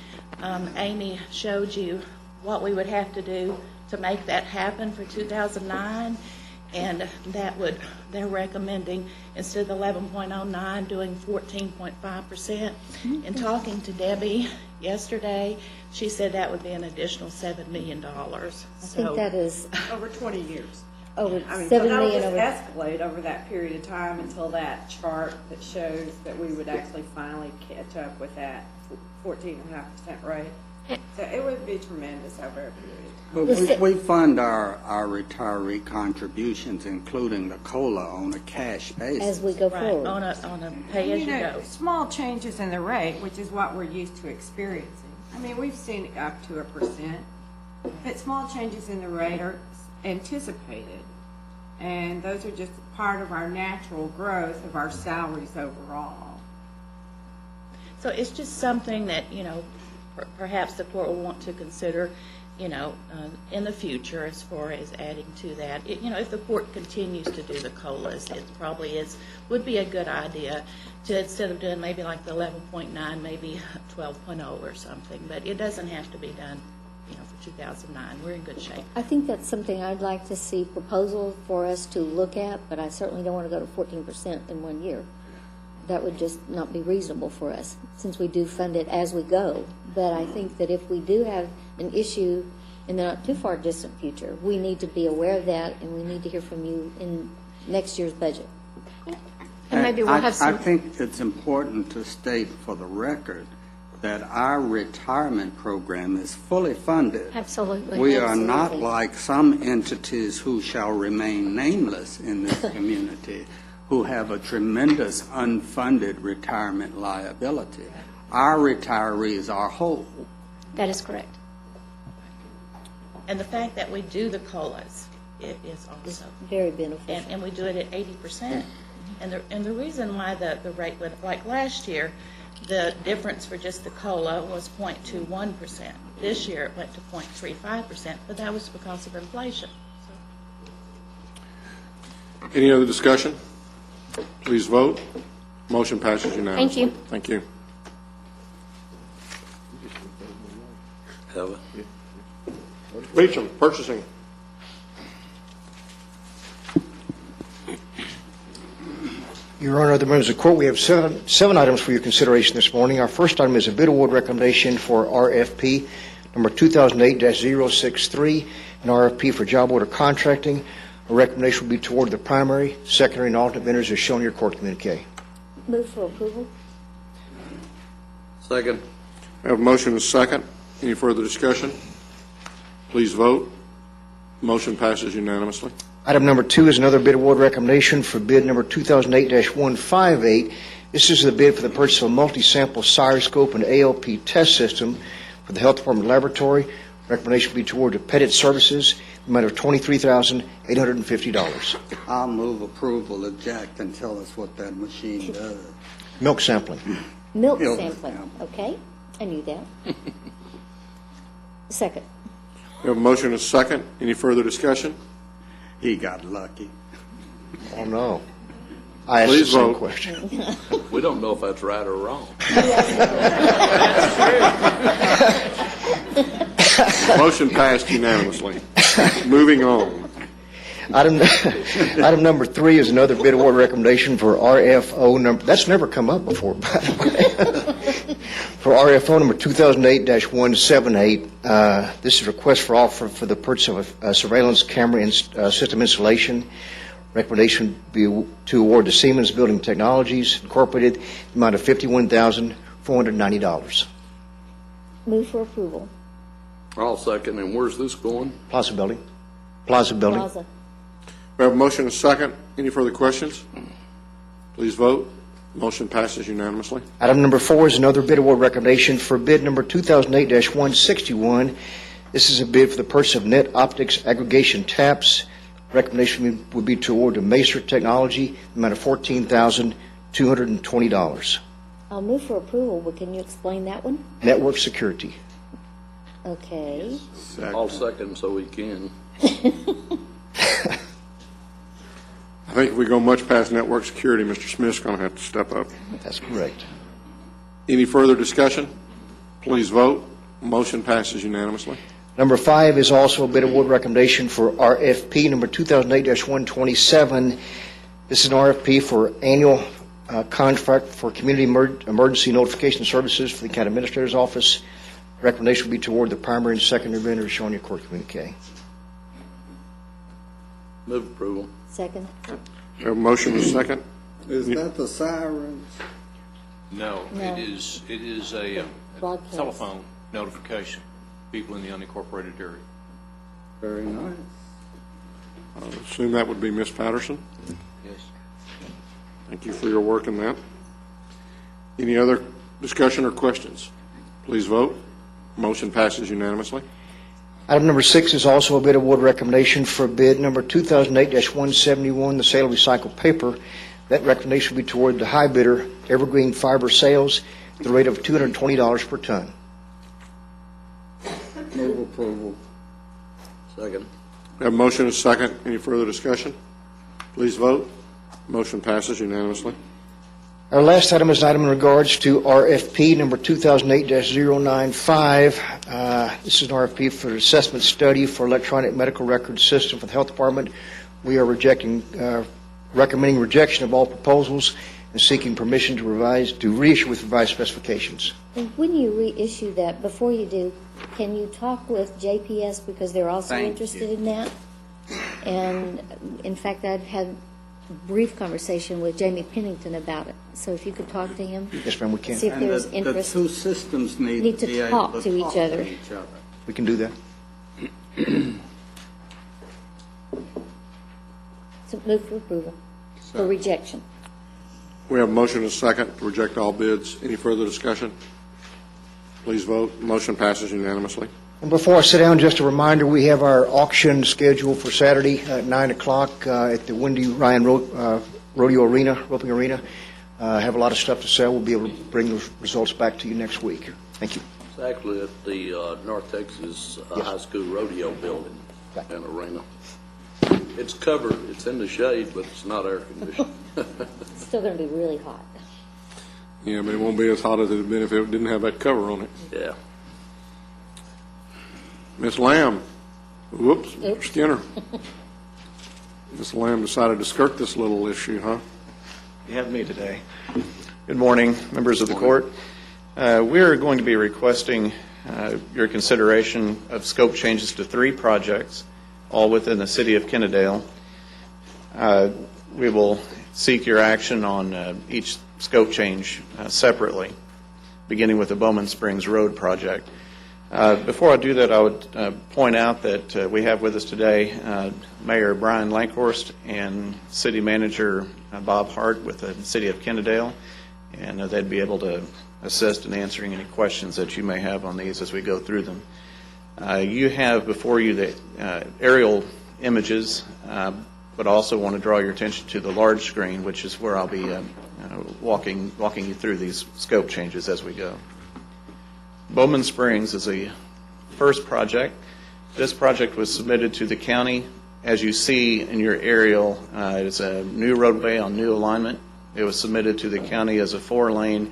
Amy showed you what we would have to do to make that happen for 2009. And they're recommending, instead of 11.09, doing 14.5%. In talking to Debbie yesterday, she said that would be an additional $7 million. I think that is Over 20 years. over I mean, 7 that'll million just over. escalate over that period of time until that chart that shows that we would actually finally catch up with that 14.5% rate. So it would be tremendous over a period of time. But we fund our retiree contributions, including the COLA, on a cash basis. As we go Right, forward. on a pay-as-you-go. Small changes in the rate, which is what we're used to experiencing. I mean, we've seen up to 1%, but small changes in the rate are anticipated. And those are just part of our natural growth of our salaries overall. So it's just something that, you know, perhaps the court will want to consider, you know, in the future as far as adding to that. You know, if the court continues to do the COLAs, it probably would be a good idea to, instead of doing maybe like the 11.9, maybe 12.0 or something. But it doesn't have to be done, you know, for 2009. We're in good shape. I think that's something I'd like to see proposal for us to look at, but I certainly don't want to go to 14% in 1 year. That would just not be reasonable for us, since we do fund it as we go. But I think that if we do have an issue in the not too far distant future, we need to be aware of that, and we need to hear from you in next year's budget. And maybe we'll have some. I think it's important to state for the record that our retirement program is fully funded. Absolutely. We are not like some entities who shall remain nameless in this community, who have a tremendous unfunded retirement liability. Our retirees are whole. That is correct. And the fact that we do the COLAs, it is also. Very beneficial. And we do it at 80%. And the reason why the rate went, like last year, the difference for just the COLA was 0.21%. This year it went to 0.35%, but that was because of inflation. Any other discussion? Please vote. Motion passes unanimously. Thank you. Thank you. Beecham, purchasing. Your Honor, the members of the court, we have seven items for your consideration this morning. Our first item is a bid award recommendation for RFP number 2008-063, an RFP for job order contracting. A recommendation will be toward the primary, secondary, and alternate vendors as shown in your court communique. Move for approval. Second. I have a motion and a second. Any further discussion? Please vote. Motion passes unanimously. Item number 2 is another bid award recommendation for bid number 2008-158. This is the bid for the purchase of a multi-sample cyroscope and ALP test system for the Health Department Laboratory. Recommendation will be toward the Pettit Services, the amount of $23,850. I'll move approval if Jack can tell us what that machine does. Milk sampling. Milk Milk sampling, sampling. okay? I knew that. Second. We have a motion and a second. Any further discussion? He got lucky. Oh, no. I asked Please the same vote. question. We don't know if that's right or wrong. Motion passed unanimously. Moving on. Item number 3 is another bid award recommendation for RFO number, that's never come up before, by the way. For RFO number 2008-178, this is a request for offer for the purchase of a surveillance camera system installation. Recommendation be to award to Siemens Building Technologies Incorporated, the amount of $51,490. Move for approval. I'll second. And where's this going? Plaza Building. Plaza Building. Plaza. We have a motion and a second. Any further questions? Please vote. Motion passes unanimously. Item number 4 is another bid award recommendation for bid number 2008-161. This is a bid for the purchase of net optics aggregation taps. Recommendation would be to award to Macer Technology, the amount of $14,220. I'll move for approval, but can you explain that one? Network security. Okay. I'll second so we can. I think if we go much past network security, Mr. Smith's going to have to step up. That's correct. Any further discussion? Please vote. Motion passes unanimously. Number 5 is also a bid award recommendation for RFP number 2008-127. This is an RFP for annual contract for community emergency notification services for the county administrator's office. Recommendation will be toward the primary and secondary vendors shown in your court communique. Move approval. Second. We have a motion and a second. Is that the sirens? No, No. it is a Broadcast. telephone notification, people in the unincorporated area. Very nice. I assume that would be Ms. Patterson. Yes. Thank you for your work in that. Any other discussion or questions? Please vote. Motion passes unanimously. Item number 6 is also a bid award recommendation for bid number 2008-171, the sale of recycled paper. That recommendation will be toward the high bidder, Evergreen Fiber Sales, at the rate of $220 per ton. Move approval. Second. We have a motion and a second. Any further discussion? Please vote. Motion passes unanimously. Our last item is an item in regards to RFP number 2008-095. This is an RFP for an assessment study for electronic medical record system for the health department. We are recommending rejection of all proposals and seeking permission to reissue with revised specifications. And when you reissue that, before you do, can you talk with JPS because they're also interested in that? And in fact, I've had a brief conversation with Jamie Pennington about it. So if you could talk to him. Yes, ma'am, we can. See if And there's the interest. two systems need Need to to be able talk to to each talk other. to each other. We can do that. So move for approval, for rejection. We have a motion and a second to reject all bids. Any further discussion? Please vote. Motion passes unanimously. And before I sit down, just a reminder, we have our auction scheduled for Saturday at 9 o'clock at the Wendy Ryan Rodeo Arena, Roping Arena. Have a lot of stuff to sell. We'll be able to bring those results back to you next week. Thank you. It's actually at the North Texas High School Rodeo Building and Arena. It's covered. It's in the shade, but it's not air conditioned. It's still going to be really hot. Yeah, but it won't be as hot as it would have been if it didn't have that cover on it. Yeah. Ms. Lamb. Whoops, Oops. Skinner. Ms. Lamb decided to skirt this little issue, huh? You have me today. Good morning, members of the court. We are going to be requesting your consideration of scope changes to 3 projects, all within the city of Kennedale. We will seek your action on each scope change separately, beginning with the Bowman Springs Road project. Before I do that, I would point out that we have with us today Mayor Brian Lankhorst and City Manager Bob Hart with the City of Kennedale, and they'd be able to assist in answering any questions that you may have on these as we go through them. You have before you the aerial images, but also want to draw your attention to the large screen, which is where I'll be walking you through these scope changes as we go. Bowman Springs is the first project. This project was submitted to the county. As you see in your aerial, it's a new roadway on new alignment. It was submitted to the county as a 4-lane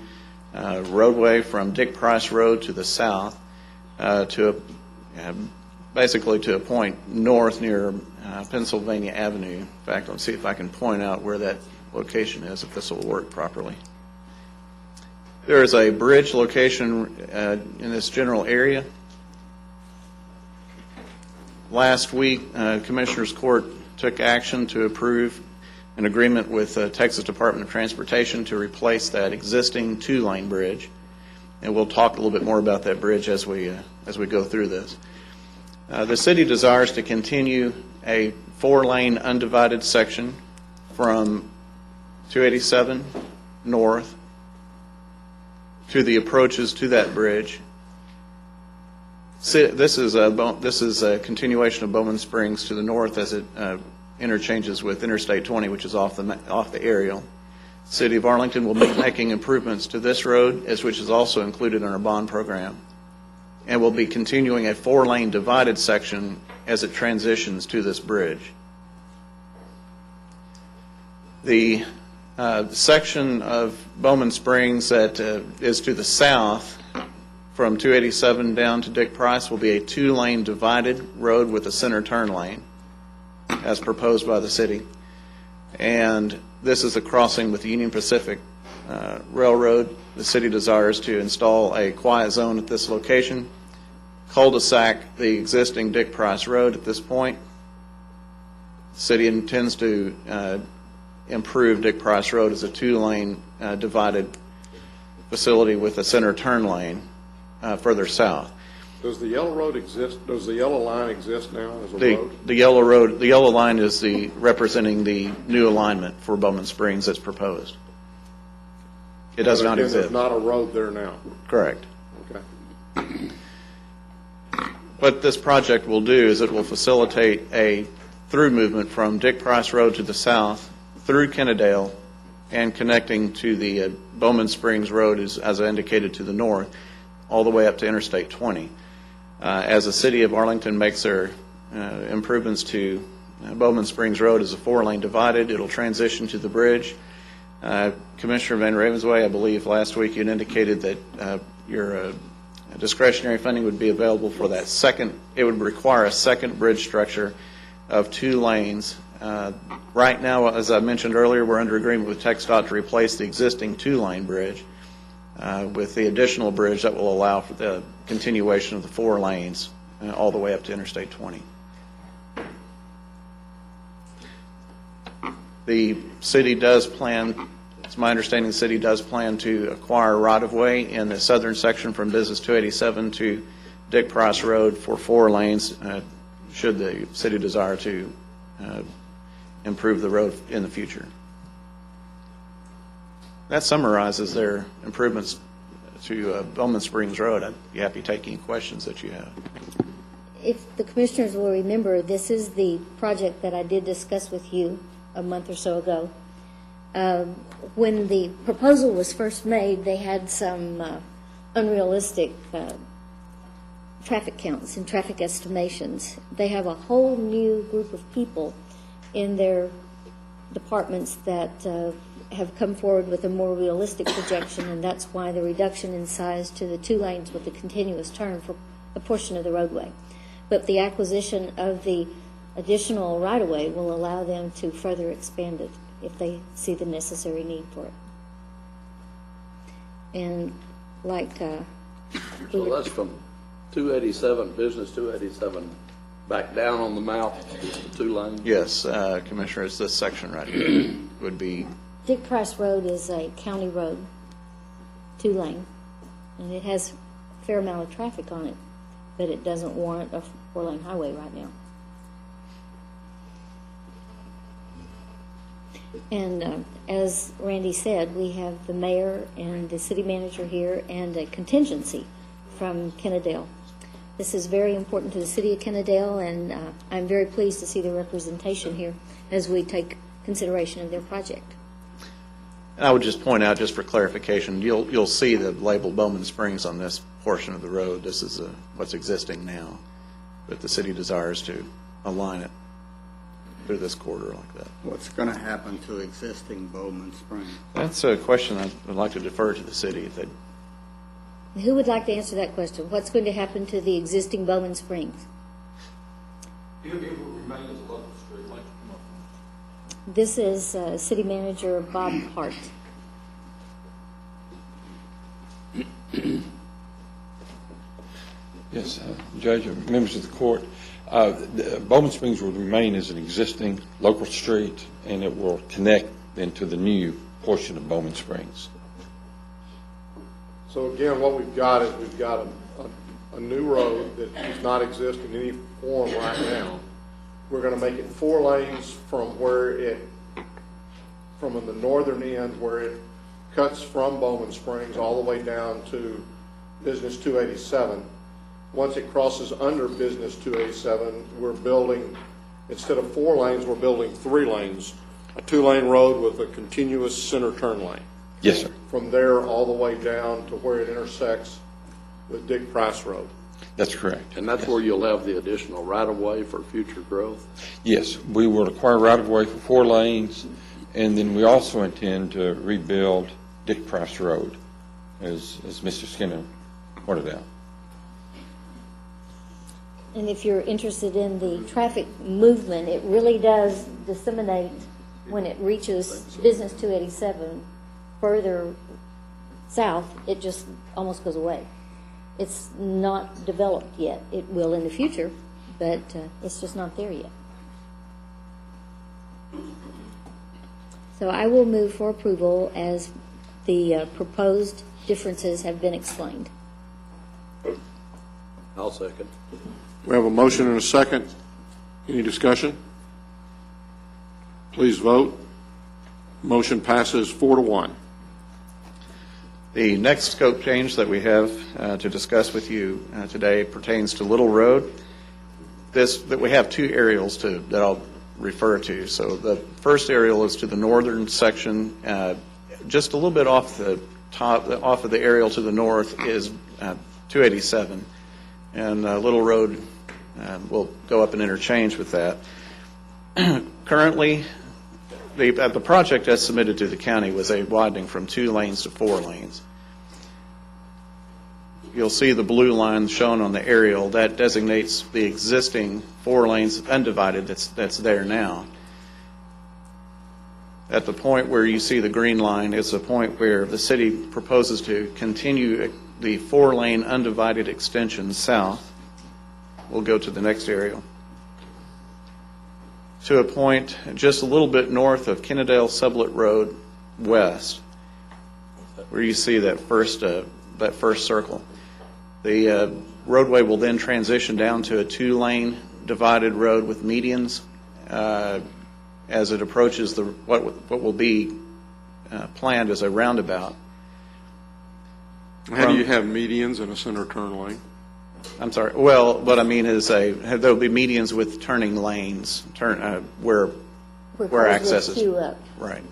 roadway from Dick Price Road to the south basically to a point north near Pennsylvania Avenue. In fact, let's see if I can point out where that location is, if this will work properly. There is a bridge location in this general area. Last week, Commissioners Court took action to approve an agreement with Texas Department of Transportation to replace that existing 2-lane bridge. And we'll talk a little bit more about that bridge as we go through this. The city desires to continue a 4-lane undivided section from 287 north to the approaches to that bridge. This is a continuation of Bowman Springs to the north as it interchanges with Interstate 20, which is off the aerial. City of Arlington will be making improvements to this road, which is also included in our bond program, and will be continuing a 4-lane divided section as it transitions to this bridge. The section of Bowman Springs that is to the south from 287 down to Dick Price will be a 2-lane divided road with a center turn lane as proposed by the city. And this is a crossing with the Union Pacific Railroad. The city desires to install a quiet zone at this location, cul-de-sac the existing Dick Price Road at this point. The city intends to improve Dick Price Road as a 2-lane divided facility with a center turn lane further south. Does the yellow road exist, does the yellow line exist now as a The road? the yellow road, the yellow line is representing the new alignment for Bowman Springs that's proposed. It does not Again, exist. There's not a road there now. Correct. Okay. What this project will do is it will facilitate a through movement from Dick Price Road to the south, through Kennedale, and connecting to the Bowman Springs Road, as I indicated, to the north, all the way up to Interstate 20. As the city of Arlington makes their improvements to Bowman Springs Road as a 4-lane divided, it'll transition to the bridge. Commissioner Van Ravensway, I believe last week you had indicated that your discretionary funding would be available for that second. It would require a second bridge structure of 2 lanes. Right now, as I mentioned earlier, we're under agreement with TxDOT to replace the existing 2-lane bridge with the additional bridge that will allow for the continuation of the 4 lanes all the way up to Interstate 20. The city does plan, it's my understanding the city does plan to acquire right-of-way in the southern section from Business 287 to Dick Price Road for 4 lanes, should the city desire to improve the road in the future. That summarizes their improvements to Bowman Springs Road. I'd be happy to take any questions that you have. If the commissioners will remember, this is the project that I did discuss with you a month or so ago. When the proposal was first made, they had some unrealistic traffic counts and traffic estimations. They have a whole new group of people in their departments that have come forward with a more realistic projection, and that's why the reduction in size to the 2 lanes with the continuous turn for a portion of the roadway. But the acquisition of the additional right-of-way will allow them to further expand it if they see the necessary need for it. And like... So that's from 287, Business 287, back down on the mouth, 2 lanes? Yes, Commissioner, it's this section right here would be... Dick Price Road is a county road, 2-lane, and it has a fair amount of traffic on it, but it doesn't warrant a 4-lane highway right now. And as Randy said, we have the mayor and the city manager here and a contingency from Kennedale. This is very important to the city of Kennedale, and I'm very pleased to see the representation here as we take consideration of their project. And I would just point out, just for clarification, you'll see the label Bowman Springs on this portion of the road. This is what's existing now, but the city desires to align it through this corridor like that. What's going to happen to existing Bowman Springs? That's a question I would like to defer to the city. If Who would like to answer that question? What's going to happen to the existing Bowman Springs? It will remain as a local street, like This is City Manager Bob Hart. Yes, Judge, members of the court, Bowman Springs will remain as an existing local street, and it will connect into the new portion of Bowman Springs. So again, what we've got is we've got a new road that does not exist in any form right now. We're going to make it 4 lanes from the northern end where it cuts from Bowman Springs all the way down to Business 287. Once it crosses under Business 287, we're building, instead of 4 lanes, we're building 3 lanes, a 2-lane road with a continuous center turn lane. Yes, sir. From there all the way down to where it intersects with Dick Price Road. That's correct. And that's where you'll have the additional right-of-way for future growth? Yes, we will acquire right-of-way for 4 lanes, and then we also intend to rebuild Dick Price Road, as Mr. Skinner pointed out. And if you're interested in the traffic movement, it really does disseminate when it reaches Business 287 further south. It just almost goes away. It's not developed yet. It will in the future, but it's just not there yet. So I will move for approval as the proposed differences have been explained. I'll I'll second. We have a motion and a second. Any discussion? Please vote. Motion passes 4-1. The next scope change that we have to discuss with you today pertains to Little Road. That we have two aerials that I'll refer to. So the first aerial is to the northern section, just a little bit off of the aerial to the north is 287, and Little Road will go up and interchange with that. Currently, the project as submitted to the county was a widening from 2 lanes to 4 lanes. You'll see the blue line shown on the aerial. That designates the existing 4 lanes undivided that's there now. At the point where you see the green line, it's a point where the city proposes to continue the 4-lane undivided extension south. We'll go to the next aerial. To a point just a little bit north of Kennedale Sublette Road west, where you see that first circle. The roadway will then transition down to a 2-lane divided road with medians as it approaches what will be planned as a roundabout. How do you have medians in a center turn lane? I'm sorry. Well, what I mean is there'll be medians with turning lanes, where access is right,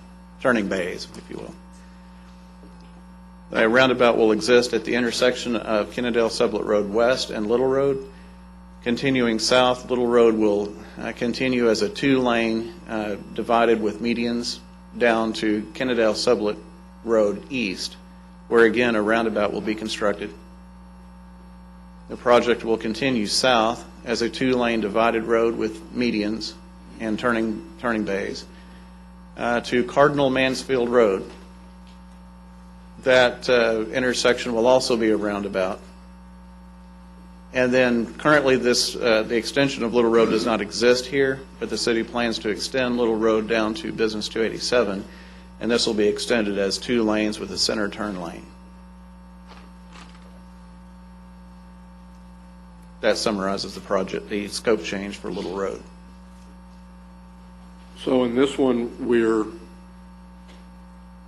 turning bays, if you will. A roundabout will exist at the intersection of Kennedale Sublette Road West and Little Road. Continuing south, Little Road will continue as a 2-lane divided with medians down to Kennedale Sublette Road East, where again a roundabout will be constructed. The project will continue south as a 2-lane divided road with medians and turning bays to Cardinal Mansfield Road. That intersection will also be a roundabout. And then currently the extension of Little Road does not exist here, but the city plans to extend Little Road down to Business 287, and this will be extended as 2 lanes with a center turn lane. That summarizes the scope change for Little Road. So in this one,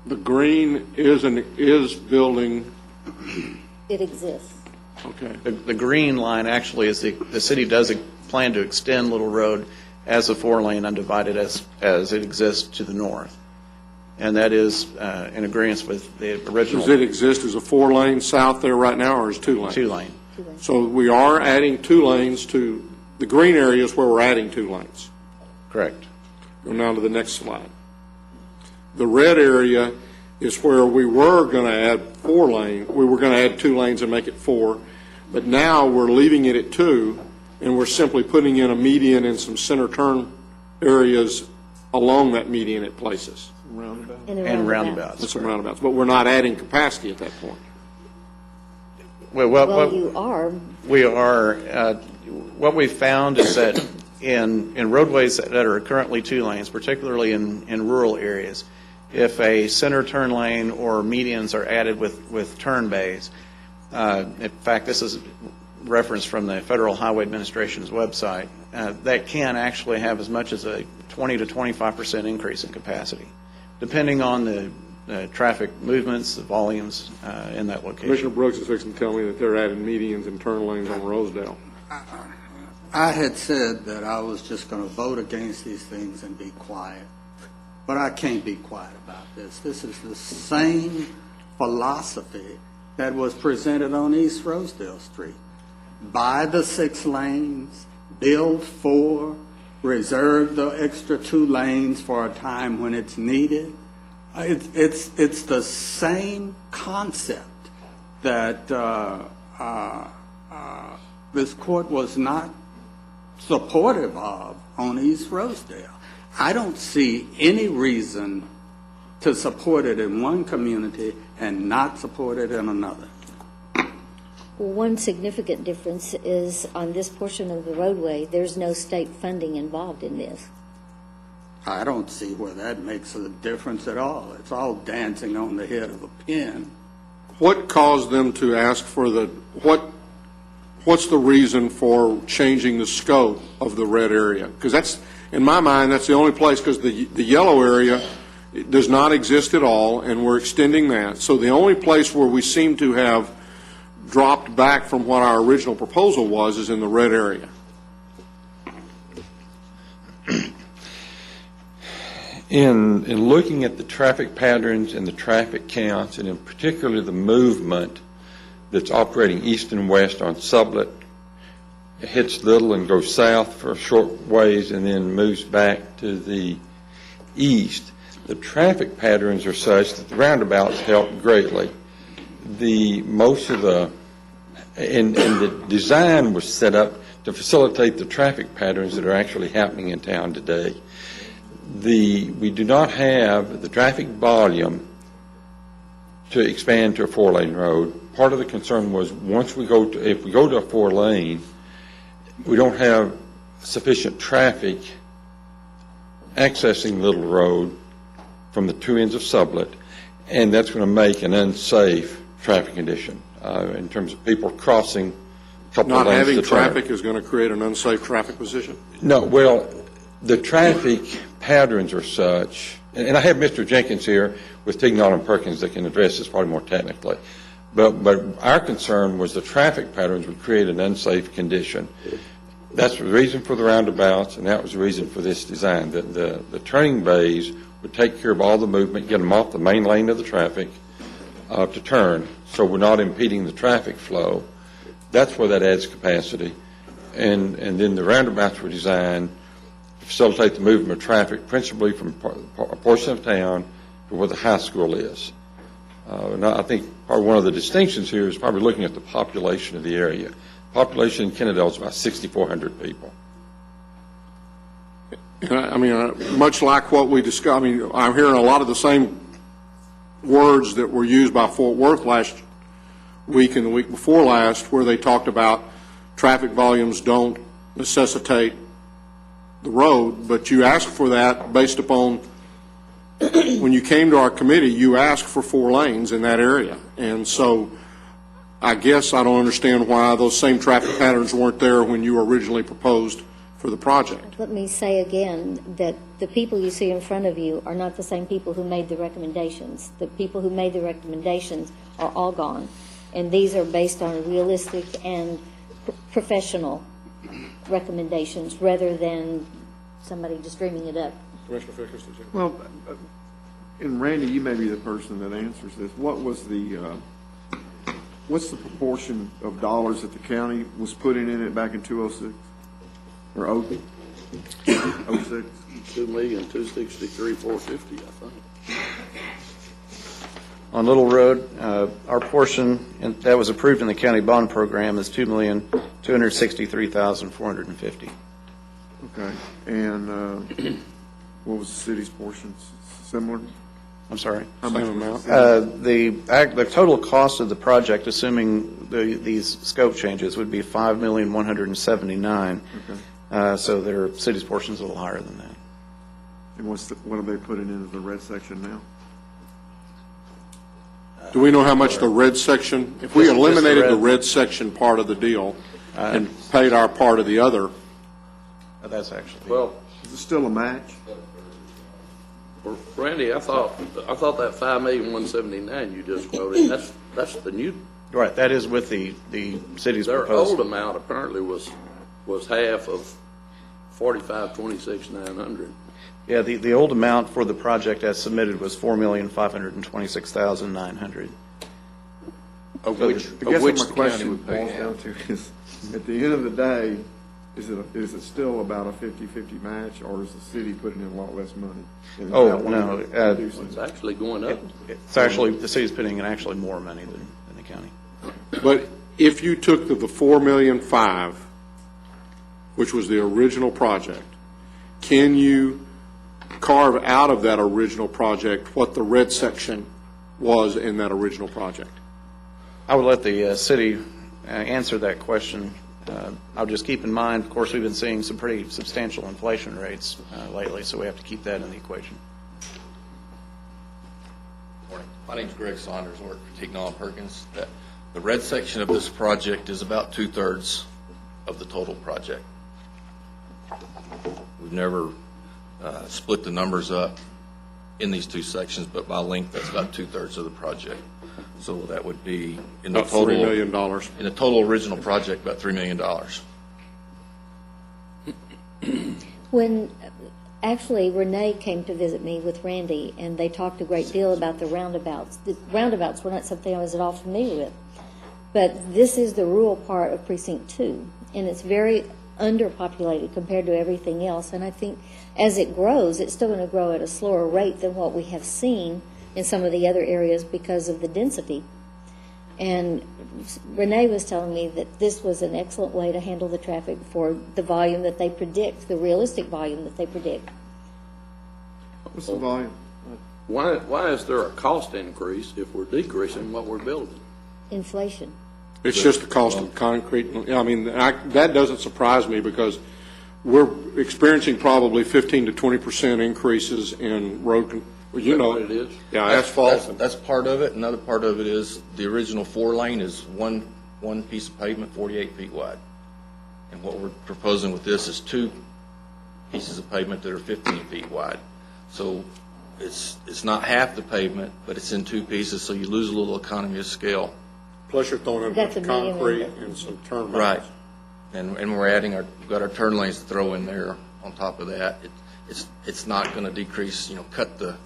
the green is building. It exists. Okay. The green line actually is the city does plan to extend Little Road as a 4-lane undivided as it exists to the north. And that is in agreement with the original. Does it exist as a 4-lane south there right now, or is 2-lane? 2-lane. So we are adding 2 lanes to the green areas where we're adding 2 lanes. Correct. Go now to the next slide. The red area is where we were going to add 4 lanes. We were going to add 2 lanes and make it 4, but now we're leaving it at 2, and we're simply putting in a median and some center turn areas along that median at places. And roundabouts. And some roundabouts, but we're not adding capacity at that point. Well, you are. We are. What we've found is that in roadways that are currently 2 lanes, particularly in rural areas, if a center turn lane or medians are added with turn bays, in fact, this is referenced from the Federal Highway Administration's website, that can actually have as much as a 20 to 25% increase in capacity, depending on the traffic movements, the volumes in that location. Commissioner Brooks is fixing to tell me that they're adding medians and turn lanes on Rosedale. I had said that I was just going to vote against these things and be quiet, but I can't be quiet about this. This is the same philosophy that was presented on East Rosedale Street. Buy the 6 lanes, build 4, reserve the extra 2 lanes for a time when it's needed. It's the same concept that this court was not supportive of on East Rosedale. I don't see any reason to support it in one community and not support it in another. Well, one significant difference is on this portion of the roadway, there's no state funding involved in this. I don't see where that makes a difference at all. It's all dancing on the head of a pin. What caused them to ask for what's the reason for changing the scope of the red area? Because that's, in my mind, that's the only place, because the yellow area does not exist at all, and we're extending that. So the only place where we seem to have dropped back from what our original proposal was is in the red area. In looking at the traffic patterns and the traffic counts, and in particular the movement that's operating east and west on Sublette, it hits Little and goes south for a short ways and then moves back to the east, the traffic patterns are such that the roundabouts help greatly. The design was set up to facilitate the traffic patterns that are actually happening in town today. We do not have the traffic volume to expand to a 4-lane road. Part of the concern was if we go to a 4-lane, we don't have sufficient traffic accessing Little Road from the two ends of Sublette, and that's going to make an unsafe traffic condition in terms of people crossing a couple of lanes. Not having traffic is going to create an unsafe traffic position? No, well, the traffic patterns are such, and I have Mr. Jenkins here with Tignall and Perkins that can address this probably more technically, but our concern was the traffic patterns would create an unsafe condition. That's the reason for the roundabouts, and that was the reason for this design. The turning bays would take care of all the movement, get them off the main lane of the traffic to turn, so we're not impeding the traffic flow. That's where that adds capacity. And then the roundabouts were designed to facilitate the movement of traffic, principally from a portion of town to where the high school is. And I think probably one of the distinctions here is probably looking at the population of the area. Population in Kennedale is about 6,400 people. I mean, much like what we discussed, I mean, I'm hearing a lot of the same words that were used by Fort Worth last week and the week before last, where they talked about traffic volumes don't necessitate the road, but you asked for that based upon, when you came to our committee, you asked for 4 lanes in that area. And so I guess I don't understand why those same traffic patterns weren't there when you originally proposed for the project. Let me say again that the people you see in front of you are not the same people who made the recommendations. The people who made the recommendations are all gone, and these are based on realistic and professional recommendations rather than somebody just dreaming it up. Commissioner Fickers, did you? Well, and Randy, you may be the person that answers this. What was what's the proportion of dollars that the county was putting in it back in 2006 or 06? $2,263,450, I think. On Little Road, our portion that was approved in the county bond program is $2,263,450. Okay, and what was the city's portion? Similar? I'm sorry. How much was the total cost of the project, assuming these scope changes, would be $5,179,000. Okay. So their city's portion is a little higher than that. And what are they putting into the red section now? Do we know how much the red section, if we eliminated the red section part of the deal and paid our part of the other? That's actually. Well, is it still a match? Randy, I thought that $5,179,000 you just quoted, that's the new. Right, that is with the city's Their proposal. old amount apparently was half of $45,26,900. Yeah, the old amount for the project as submitted was $4,526,900. Of So which I guess the what my question county would boils pay down to is, at the end of the day, is it still about a 50-50 match, or is the city putting in a lot less money? Oh, no. It's actually going up. It's actually, the city's putting in actually more money than the county. But if you took the $4,500,000, which was the original project, can you carve out of that original project what the red section was in that original project? I would let the city answer that question. I'll just keep in mind, of course, we've been seeing some pretty substantial inflation rates lately, so we have to keep that in the equation. Morning. My name's Greg Saunders. I work for Tignall and Perkins. The red section of this project is about 2/3 of the total project. We've never split the numbers up in these two sections, but by length, that's about 2/3 of the project. So that would be in the About total. $3 million. In the total original project, about $3 million. When, actually, Renee came to visit me with Randy, and they talked a great deal about the roundabouts. The roundabouts were not something I was at all familiar with. But this is the rural part of Precinct 2, and it's very underpopulated compared to everything else. And I think as it grows, it's still going to grow at a slower rate than what we have seen in some of the other areas because of the density. And Renee was telling me that this was an excellent way to handle the traffic for the volume that they predict, the realistic volume that they predict. What's the volume? Why is there a cost increase if we're decreasing what we're building? Inflation. It's just the cost of concrete. I mean, that doesn't surprise me because we're experiencing probably 15 to 20% increases in road. You know, what it is? Yeah, asphalt. That's part of it. Another part of it is the original 4-lane is one piece of pavement, 48 feet wide. And what we're proposing with this is 2 pieces of pavement that are 15 feet wide. So it's not half the pavement, but it's in 2 pieces, so you lose a little economy of scale. Plus you're throwing in That's a medium, concrete isn't it? and some turn lanes. Right. And we're adding we've got our turn lanes to throw in there on top of that. It's not going to decrease, cut the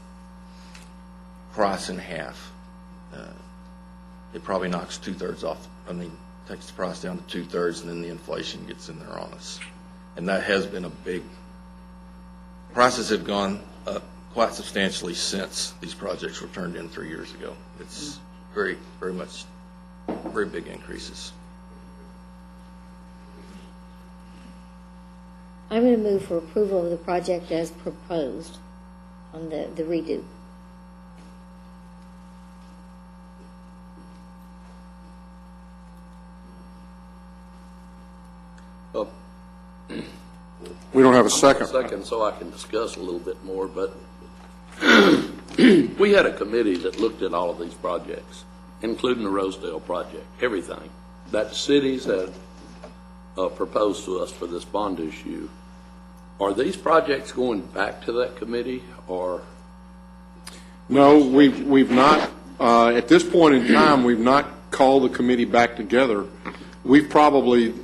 price in half. It probably knocks 2/3 off. Takes the price down to 2/3, and then the inflation gets in there on us. And that has been a big. Prices have gone up quite substantially since these projects were turned in 3 years ago. It's very, very much, very big increases. I'm going to move for approval of the project as proposed on the redo. We don't have a second. Second, so I can discuss a little bit more, but we had a committee that looked at all of these projects, including the Rosedale project, everything that cities had proposed to us for this bond issue. Are these projects going back to that committee, or? No, we've not, at this point in time, we've not called the committee back together. We've probably,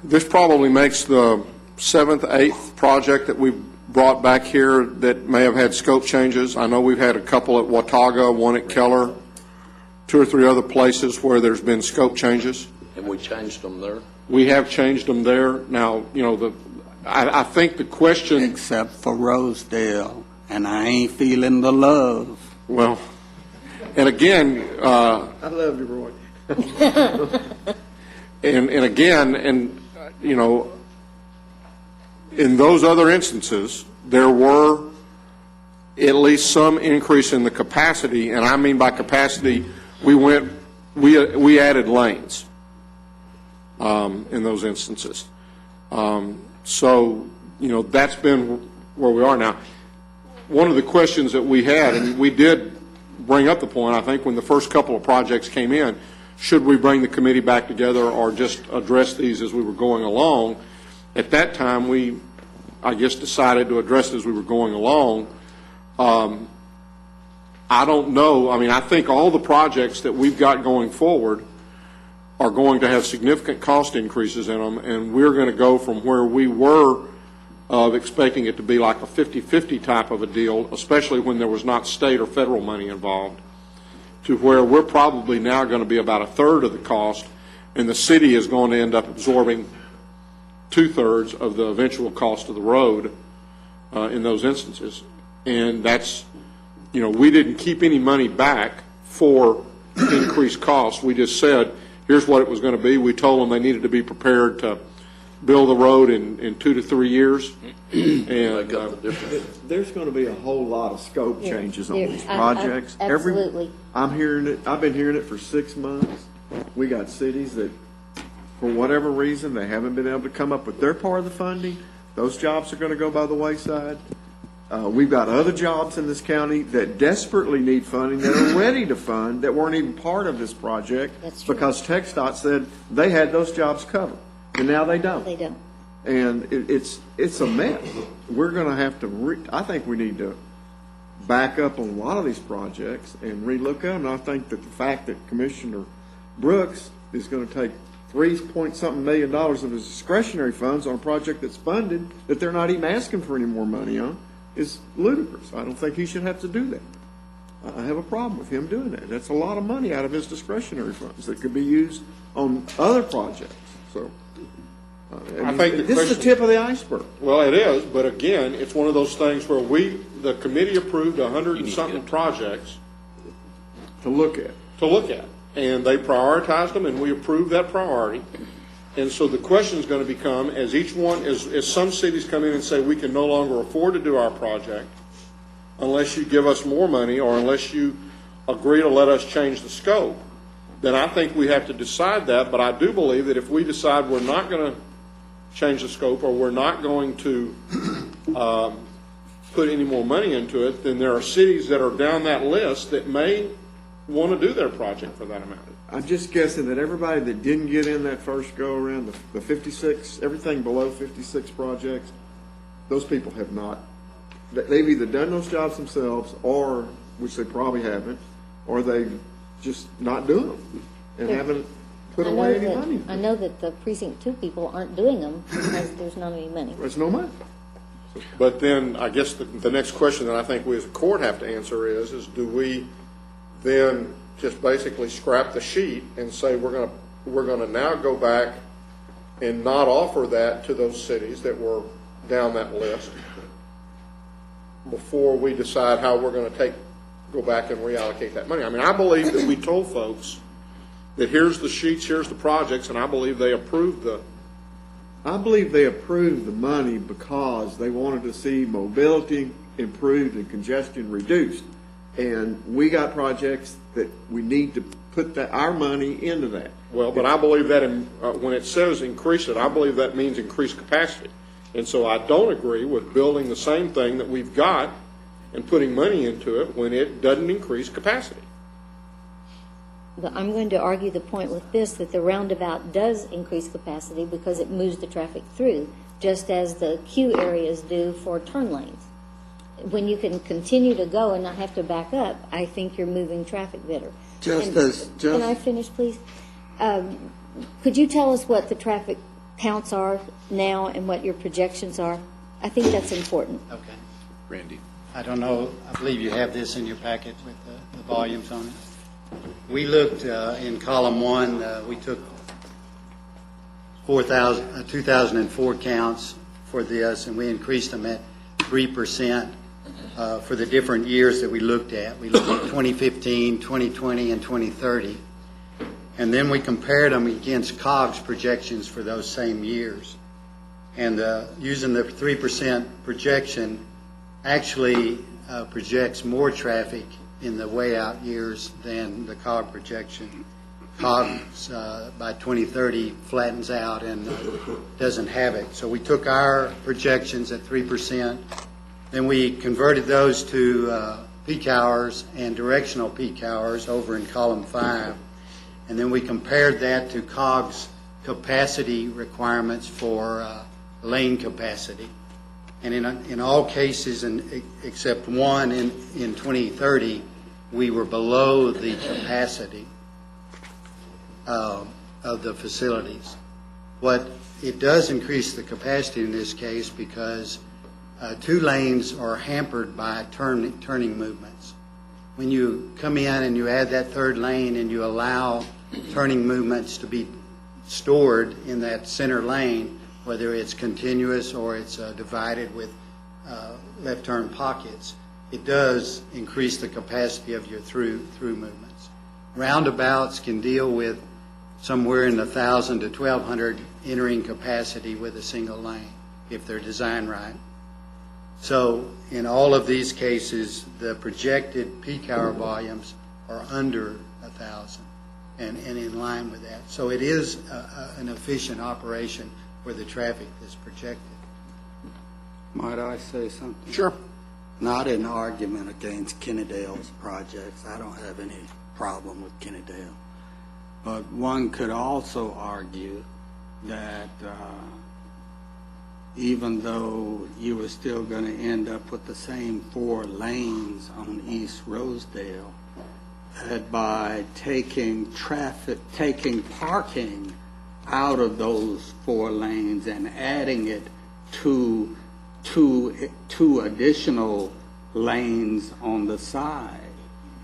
this probably makes the 7th, 8th project that we've brought back here that may have had scope changes. I know we've had a couple at Watauga, one at Keller, 2 or 3 other places where there's been scope changes. And we changed them there? We have changed them there. Now, I think the question. Except for Rosedale, and I ain't feeling the love. Well, and again. I love you, Roy. and again, in those other instances, there were at least some increase in the capacity, and I mean by capacity, we added lanes in those instances. So, that's been where we are now. One of the questions that we had, and we did bring up the point, I think, when the first couple of projects came in, should we bring the committee back together or just address these as we were going along? At that time, we, I guess, decided to address it as we were going along. I don't know. I mean, I think all the projects that we've got going forward are going to have significant cost increases in them, and we're going to go from where we were of expecting it to be like a 50-50 type of a deal, especially when there was not state or federal money involved, to where we're probably now going to be about 1/3 of the cost, and the city is going to end up absorbing 2/3 of the eventual cost of the road in those instances. And that's, we didn't keep any money back for increased costs. We just said, here's what it was going to be. We told them they needed to be prepared to build the road in 2 to 3 years. And there's going to be a whole lot of scope changes on these I- projects. absolutely. I'm hearing it. I've been hearing it for 6 months. We got cities that, for whatever reason, they haven't been able to come up with their part of the funding. Those jobs are going to go by the wayside. We've got other jobs in this county that desperately need funding, that are ready to fund, that weren't even part of this project. That's true. Because TxDOT said they had those jobs covered, and now they don't. They don't. And it's a mess. We're going to have to, I think we need to back up on a lot of these projects and relook at them. And I think that the fact that Commissioner Brooks is going to take $3-point-something million of his discretionary funds on a project that's funded, that they're not even asking for any more money on, is ludicrous. I don't think he should have to do that. I have a problem with him doing that. That's a lot of money out of his discretionary funds that could be used on other projects. So, I think this is the tip of the iceberg. Well, it is, but again, it's one of those things where the committee approved 100 and something projects to look at. And they prioritized them, and we approved that priority. And so the question is going to become, as some cities come in and say, we can no longer afford to do our project unless you give us more money or unless you agree to let us change the scope, then I think we have to decide that. But I do believe that if we decide we're not going to change the scope or we're not going to put any more money into it, then there are cities that are down that list that may want to do their project for that amount. I'm just guessing that everybody that didn't get in that first go around, the 56, everything below 56 projects, those people have not. They've either done those jobs themselves, or, which they probably haven't, or they've just not doing them and haven't put away any money. I know that the Precinct 2 people aren't doing them because there's not any money. There's no money. But then I guess the next question that I think we as a court have to answer is do we then just basically scrap the sheet and say we're going to now go back and not offer that to those cities that were down that list before we decide how we're going to go back and reallocate that money? I mean, I believe that we told folks that here's the sheets, here's the projects, and I believe they approved the money because they wanted to see mobility improved and congestion reduced. And we got projects that we need to put our money into that. Well, but I believe that when it says increase it, I believe that means increase capacity. And so I don't agree with building the same thing that we've got and putting money into it when it doesn't increase capacity. But I'm going to argue the point with this, that the roundabout does increase capacity because it moves the traffic through, just as the queue areas do for turn lanes. When you can continue to go and not have to back up, I think you're moving traffic better. Can I finish, please? Could you tell us what the traffic counts are now and what your projections are? I think that's important. Okay. Randy. I don't know, I believe you have this in your packet with the volumes on it. We looked in column 1, we took 2004 counts for this, and we increased them at 3% for the different years that we looked at. We looked at 2015, 2020, and 2030. And then we compared them against COGS projections for those same years. And using the 3% projection actually projects more traffic in the way out years than the COG projection. COGS by 2030 flattens out and doesn't have it. So we took our projections at 3%, then we converted those to peak hours and directional peak hours over in column 5, and then we compared that to COGS capacity requirements for lane capacity. And in all cases, except one in 2030, we were below the capacity of the facilities. What it does increase the capacity in this case because 2 lanes are hampered by turning movements. When you come in and you add that 3rd lane and you allow turning movements to be stored in that center lane, whether it's continuous or it's divided with left turn pockets, it does increase the capacity of your through movements. Roundabouts can deal with somewhere in 1,000 to 1,200 entering capacity with a single lane if they're designed right. So in all of these cases, the projected peak hour volumes are under 1,000 and in line with that. So it is an efficient operation for the traffic that's projected. Might I say something? Sure. not an argument against Kennedale's projects. I don't have any problem with Kennedale. But one could also argue that even though you were still going to end up with the same 4 lanes on East Rosedale, that by taking parking out of those 4 lanes and adding it to two additional lanes on the side,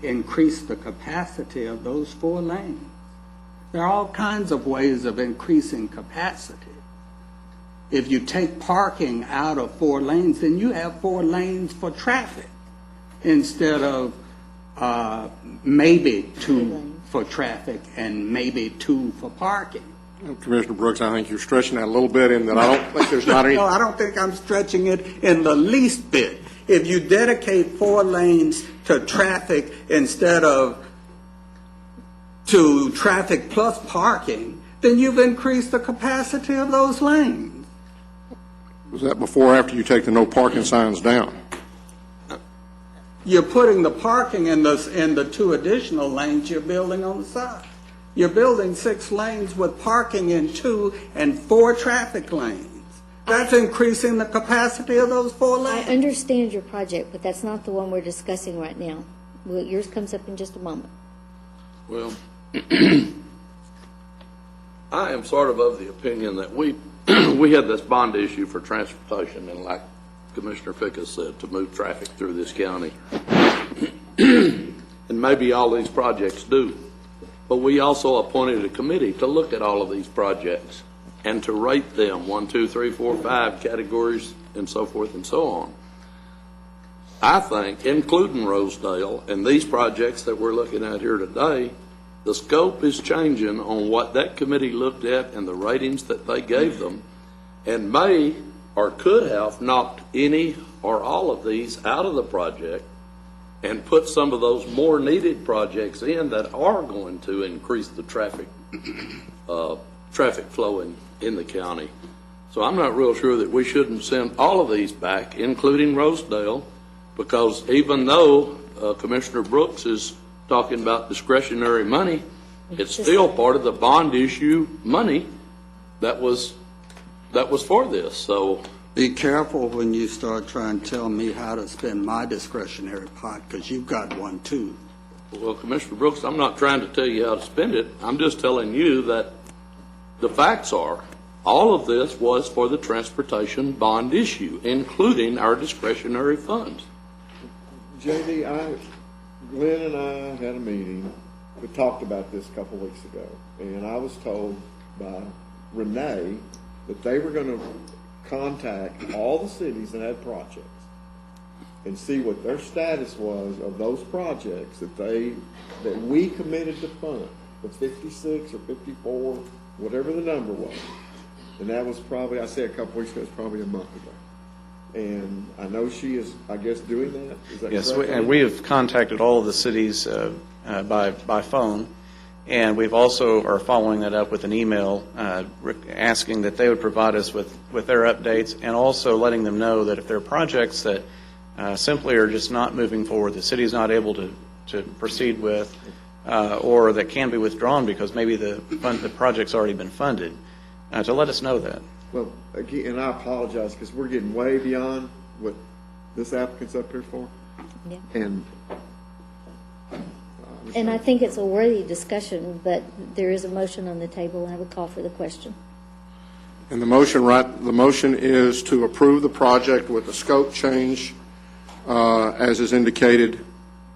increase the capacity of those 4 lanes. There are all kinds of ways of increasing capacity. If you take parking out of 4 lanes, then you have 4 lanes for traffic instead of maybe 2 for traffic and maybe 2 for parking. Commissioner Brooks, I think you're stretching that a little bit in that I don't think there's not any... No, I don't think I'm stretching it in the least bit. If you dedicate 4 lanes to traffic instead of to traffic plus parking, then you've increased the capacity of those lanes. Was that before or after you take the no parking signs down? You're putting the parking in the 2 additional lanes you're building on the side. You're building 6 lanes with parking in 2 and 4 traffic lanes. That's increasing the capacity of those 4 lanes. I understand your project, but that's not the one we're discussing right now. Well, yours comes up in just a moment. Well, I am sort of the opinion that we had this bond issue for transportation, and like Commissioner Fickus said, to move traffic through this county. And maybe all these projects do. But we also appointed a committee to look at all of these projects and to rate them 1, 2, 3, 4, 5 categories and so forth and so on. I think, including Rosedale and these projects that we're looking at here today, the scope is changing on what that committee looked at and the ratings that they gave them, and may or could have knocked any or all of these out of the project and put some of those more needed projects in that are going to increase the traffic flow in the county. So I'm not real sure that we shouldn't send all of these back, including Rosedale, because even though Commissioner Brooks is talking about discretionary money, it's still part of the bond issue money that was for this. So be careful when you start trying to tell me how to spend my discretionary pot, because you've got one too. Well, Commissioner Brooks, I'm not trying to tell you how to spend it. I'm just telling you that the facts are all of this was for the transportation bond issue, including our discretionary funds. J.D., Glenn and I had a meeting. We talked about this a couple weeks ago, and I was told by Renee that they were going to contact all the cities that had projects and see what their status was of those projects that we committed to fund, the 56 or 54, whatever the number was. And that was probably, I said a couple weeks ago, it's probably a month ago. And I know she is, I guess, doing that. Is that yes, correct? and we have contacted all of the cities by phone, and we've also are following that up with an email asking that they would provide us with their updates, and also letting them know that if there are projects that simply are just not moving forward, the city is not able to proceed with, or that can be withdrawn because maybe the project's already been funded, to let us know that. Well, again, and I apologize because we're getting way beyond what this applicant's up here for. Yeah. And I think it's a worthy discussion, but there is a motion on the table, and I would call for the question. And the motion is to approve the project with the scope change as is indicated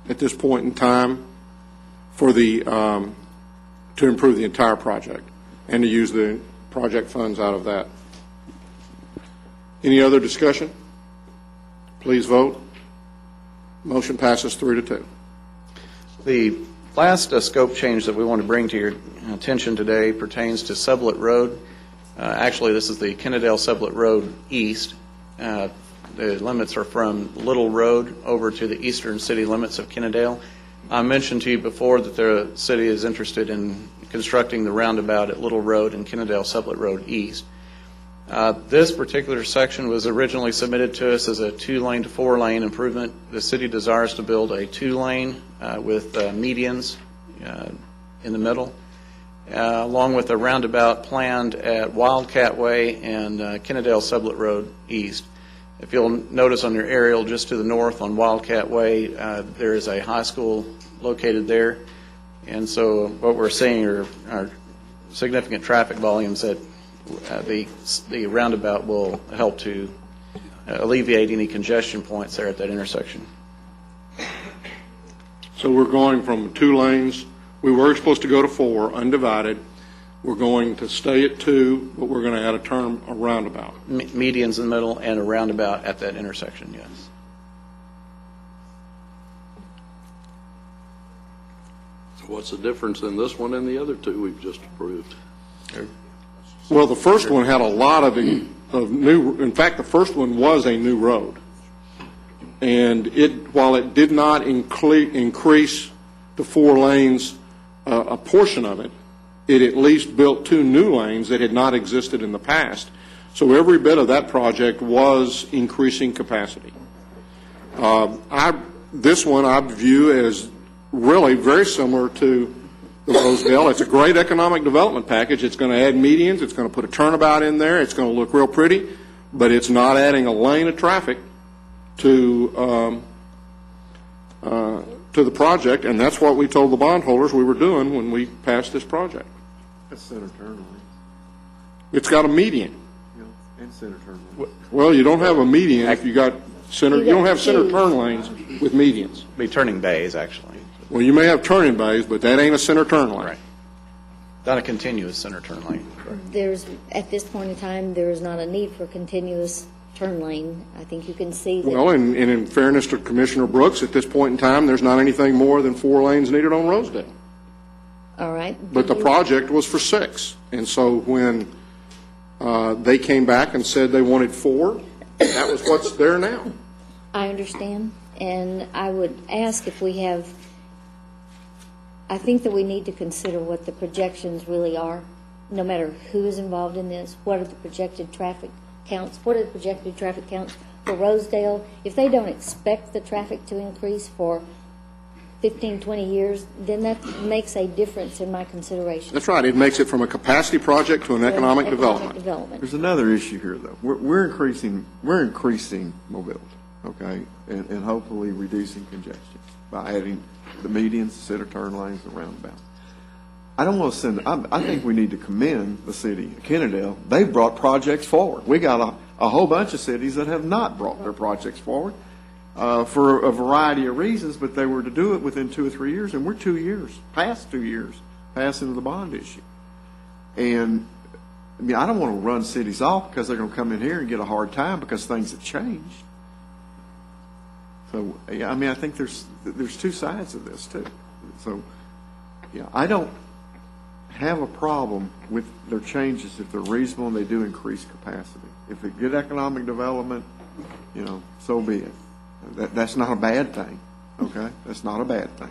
at this point in time for the to improve the entire project and to use the project funds out of that. Any other discussion? Please vote. Motion passes 3-2. The last scope change that we want to bring to your attention today pertains to Sublette Road. Actually, this is the Kennedale Sublette Road East. The limits are from Little Road over to the eastern city limits of Kennedale. I mentioned to you before that the city is interested in constructing the roundabout at Little Road and Kennedale Sublette Road East. This particular section was originally submitted to us as a 2-lane to 4-lane improvement. The city desires to build a 2-lane with medians in the middle, along with a roundabout planned at Wildcat Way and Kennedale Sublet Road East. If you'll notice on your aerial just to the north on Wildcat Way, there is a high school located there. And so what we're seeing are significant traffic volumes that the roundabout will help to alleviate any congestion points there at that intersection. So we're going from 2 lanes. We were supposed to go to 4, undivided. We're going to stay at 2, but we're going to add a roundabout. Medians in the middle and a roundabout at that intersection, yes. So what's the difference in this one and the other 2 we've just approved? Well, the first one had a lot of new, in fact, the first one was a new road. And while it did not increase to 4 lanes, a portion of it, it at least built 2 new lanes that had not existed in the past. So every bit of that project was increasing capacity. This one I view as really very similar to the Rosedale. It's a great economic development package. It's going to add medians. It's going to put a turnabout in there. It's going to look real pretty, but it's not adding a lane of traffic to the project, and that's what we told the bondholders we were doing when we passed this project. That's center turn lanes. It's got a median. And center turn lanes. Well, you don't have a median if you got center. You don't have center turn lanes with medians. Be turning bays, actually. Well, you may have turning bays, but that ain't a center turn lane. Right. Not a continuous center turn lane. There's, at this point in time, there is not a need for continuous turn lane. I think you can see that. Well, and in fairness to Commissioner Brooks, at this point in time, there's not anything more than 4 lanes needed on Rosedale. All right. But the project was for 6. And so when they came back and said they wanted 4, that was what's there now. I understand, and I would ask if we have, I think that we need to consider what the projections really are, no matter who is involved in this. What are the projected traffic counts? What are the projected traffic counts for Rosedale? If they don't expect the traffic to increase for 15, 20 years, then that makes a difference in my consideration. That's right. It makes it from a capacity project to an economic development. There's another issue here, though. We're increasing mobility, okay, and hopefully reducing congestion by adding the medians, center turn lanes, and roundabouts. I don't want to send. I think we need to commend the city of Kennedale. They've brought projects forward. We got a whole bunch of cities that have not brought their projects forward for a variety of reasons, but they were to do it within 2 or 3 years, and we're 2 years, past 2 years, passing the bond issue. And I mean, I don't want to run cities off because they're going to come in here and get a hard time because things have changed. So, yeah, I mean, I think there's 2 sides of this too. So, yeah, I don't have a problem with their changes if they're reasonable and they do increase capacity. If they get economic development, so be it. That's not a bad thing, okay? That's not a bad thing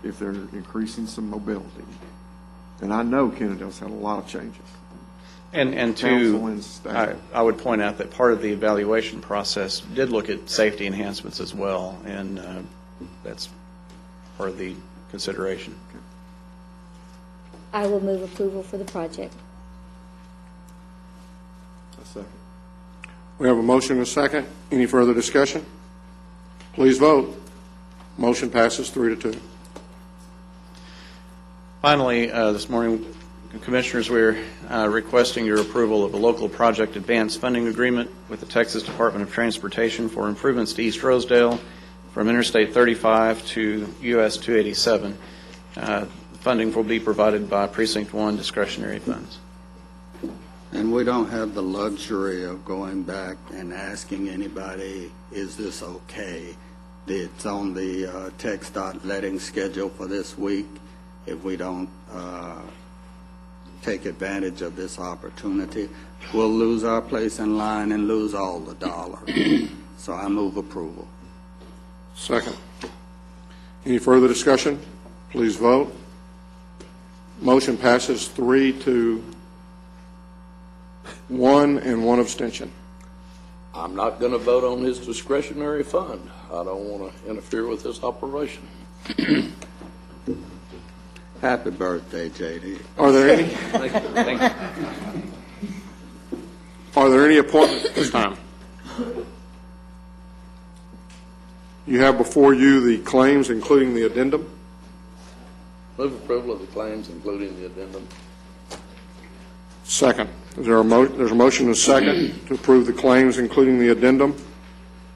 if they're increasing some mobility. And I know Kennedale's had a lot of changes. And I would point out that part of the evaluation process did look at safety enhancements as well, and that's part of the consideration. I will move approval for the project. A second. We have a motion and a second. Any further discussion? Please vote. Motion passes 3-2. Finally, this morning, Commissioners, we're requesting your approval of a local project advance funding agreement with the Texas Department of Transportation for improvements to East Rosedale from Interstate 35 to US 287. Funding will be provided by Precinct 1 discretionary funds. And we don't have the luxury of going back and asking anybody, is this okay? It's on the TxDOT letting schedule for this week. If we don't take advantage of this opportunity, we'll lose our place in line and lose all the dollars. So I move approval. Second. Any further discussion? Please vote. Motion passes 3-2. 1, and 1 abstention. I'm not going to vote on his discretionary fund. I don't want to interfere with his operation. Happy birthday, J.D. Are there any? Thank you. Thank you. Are there any appointments at this time? You have before you the claims, including the addendum. Move approval of the claims, including the addendum. Second. Is there there's a motion and a second to approve the claims, including the addendum.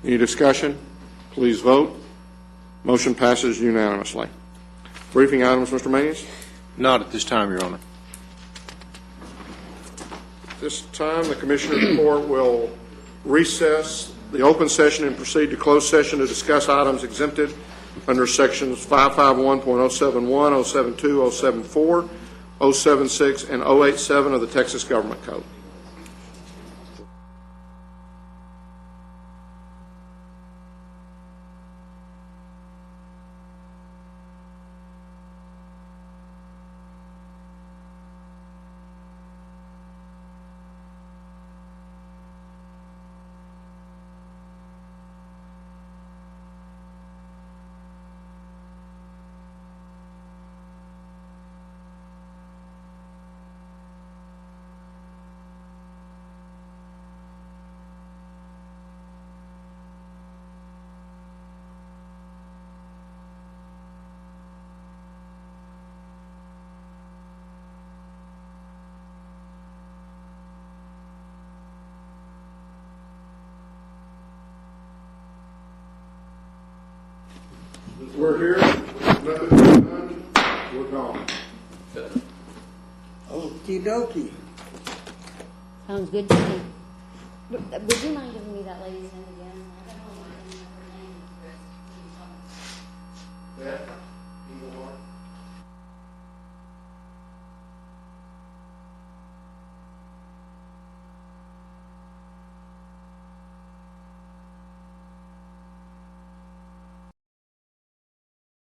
Any discussion? Please vote. Motion passes unanimously. Briefing items, Mr. Manius? Not at this time, Your Honor. This time, the Commissioners' Court will recess the open session and proceed to closed session to discuss items exempted under Sections 551.071, 072, 074, 076, and 087 of the Texas Government Code. We're here. Nothing to be done. We're gone. Okie dokie. Sounds good to me. Would you mind giving me that lady's name again? I don't know her name. Yeah.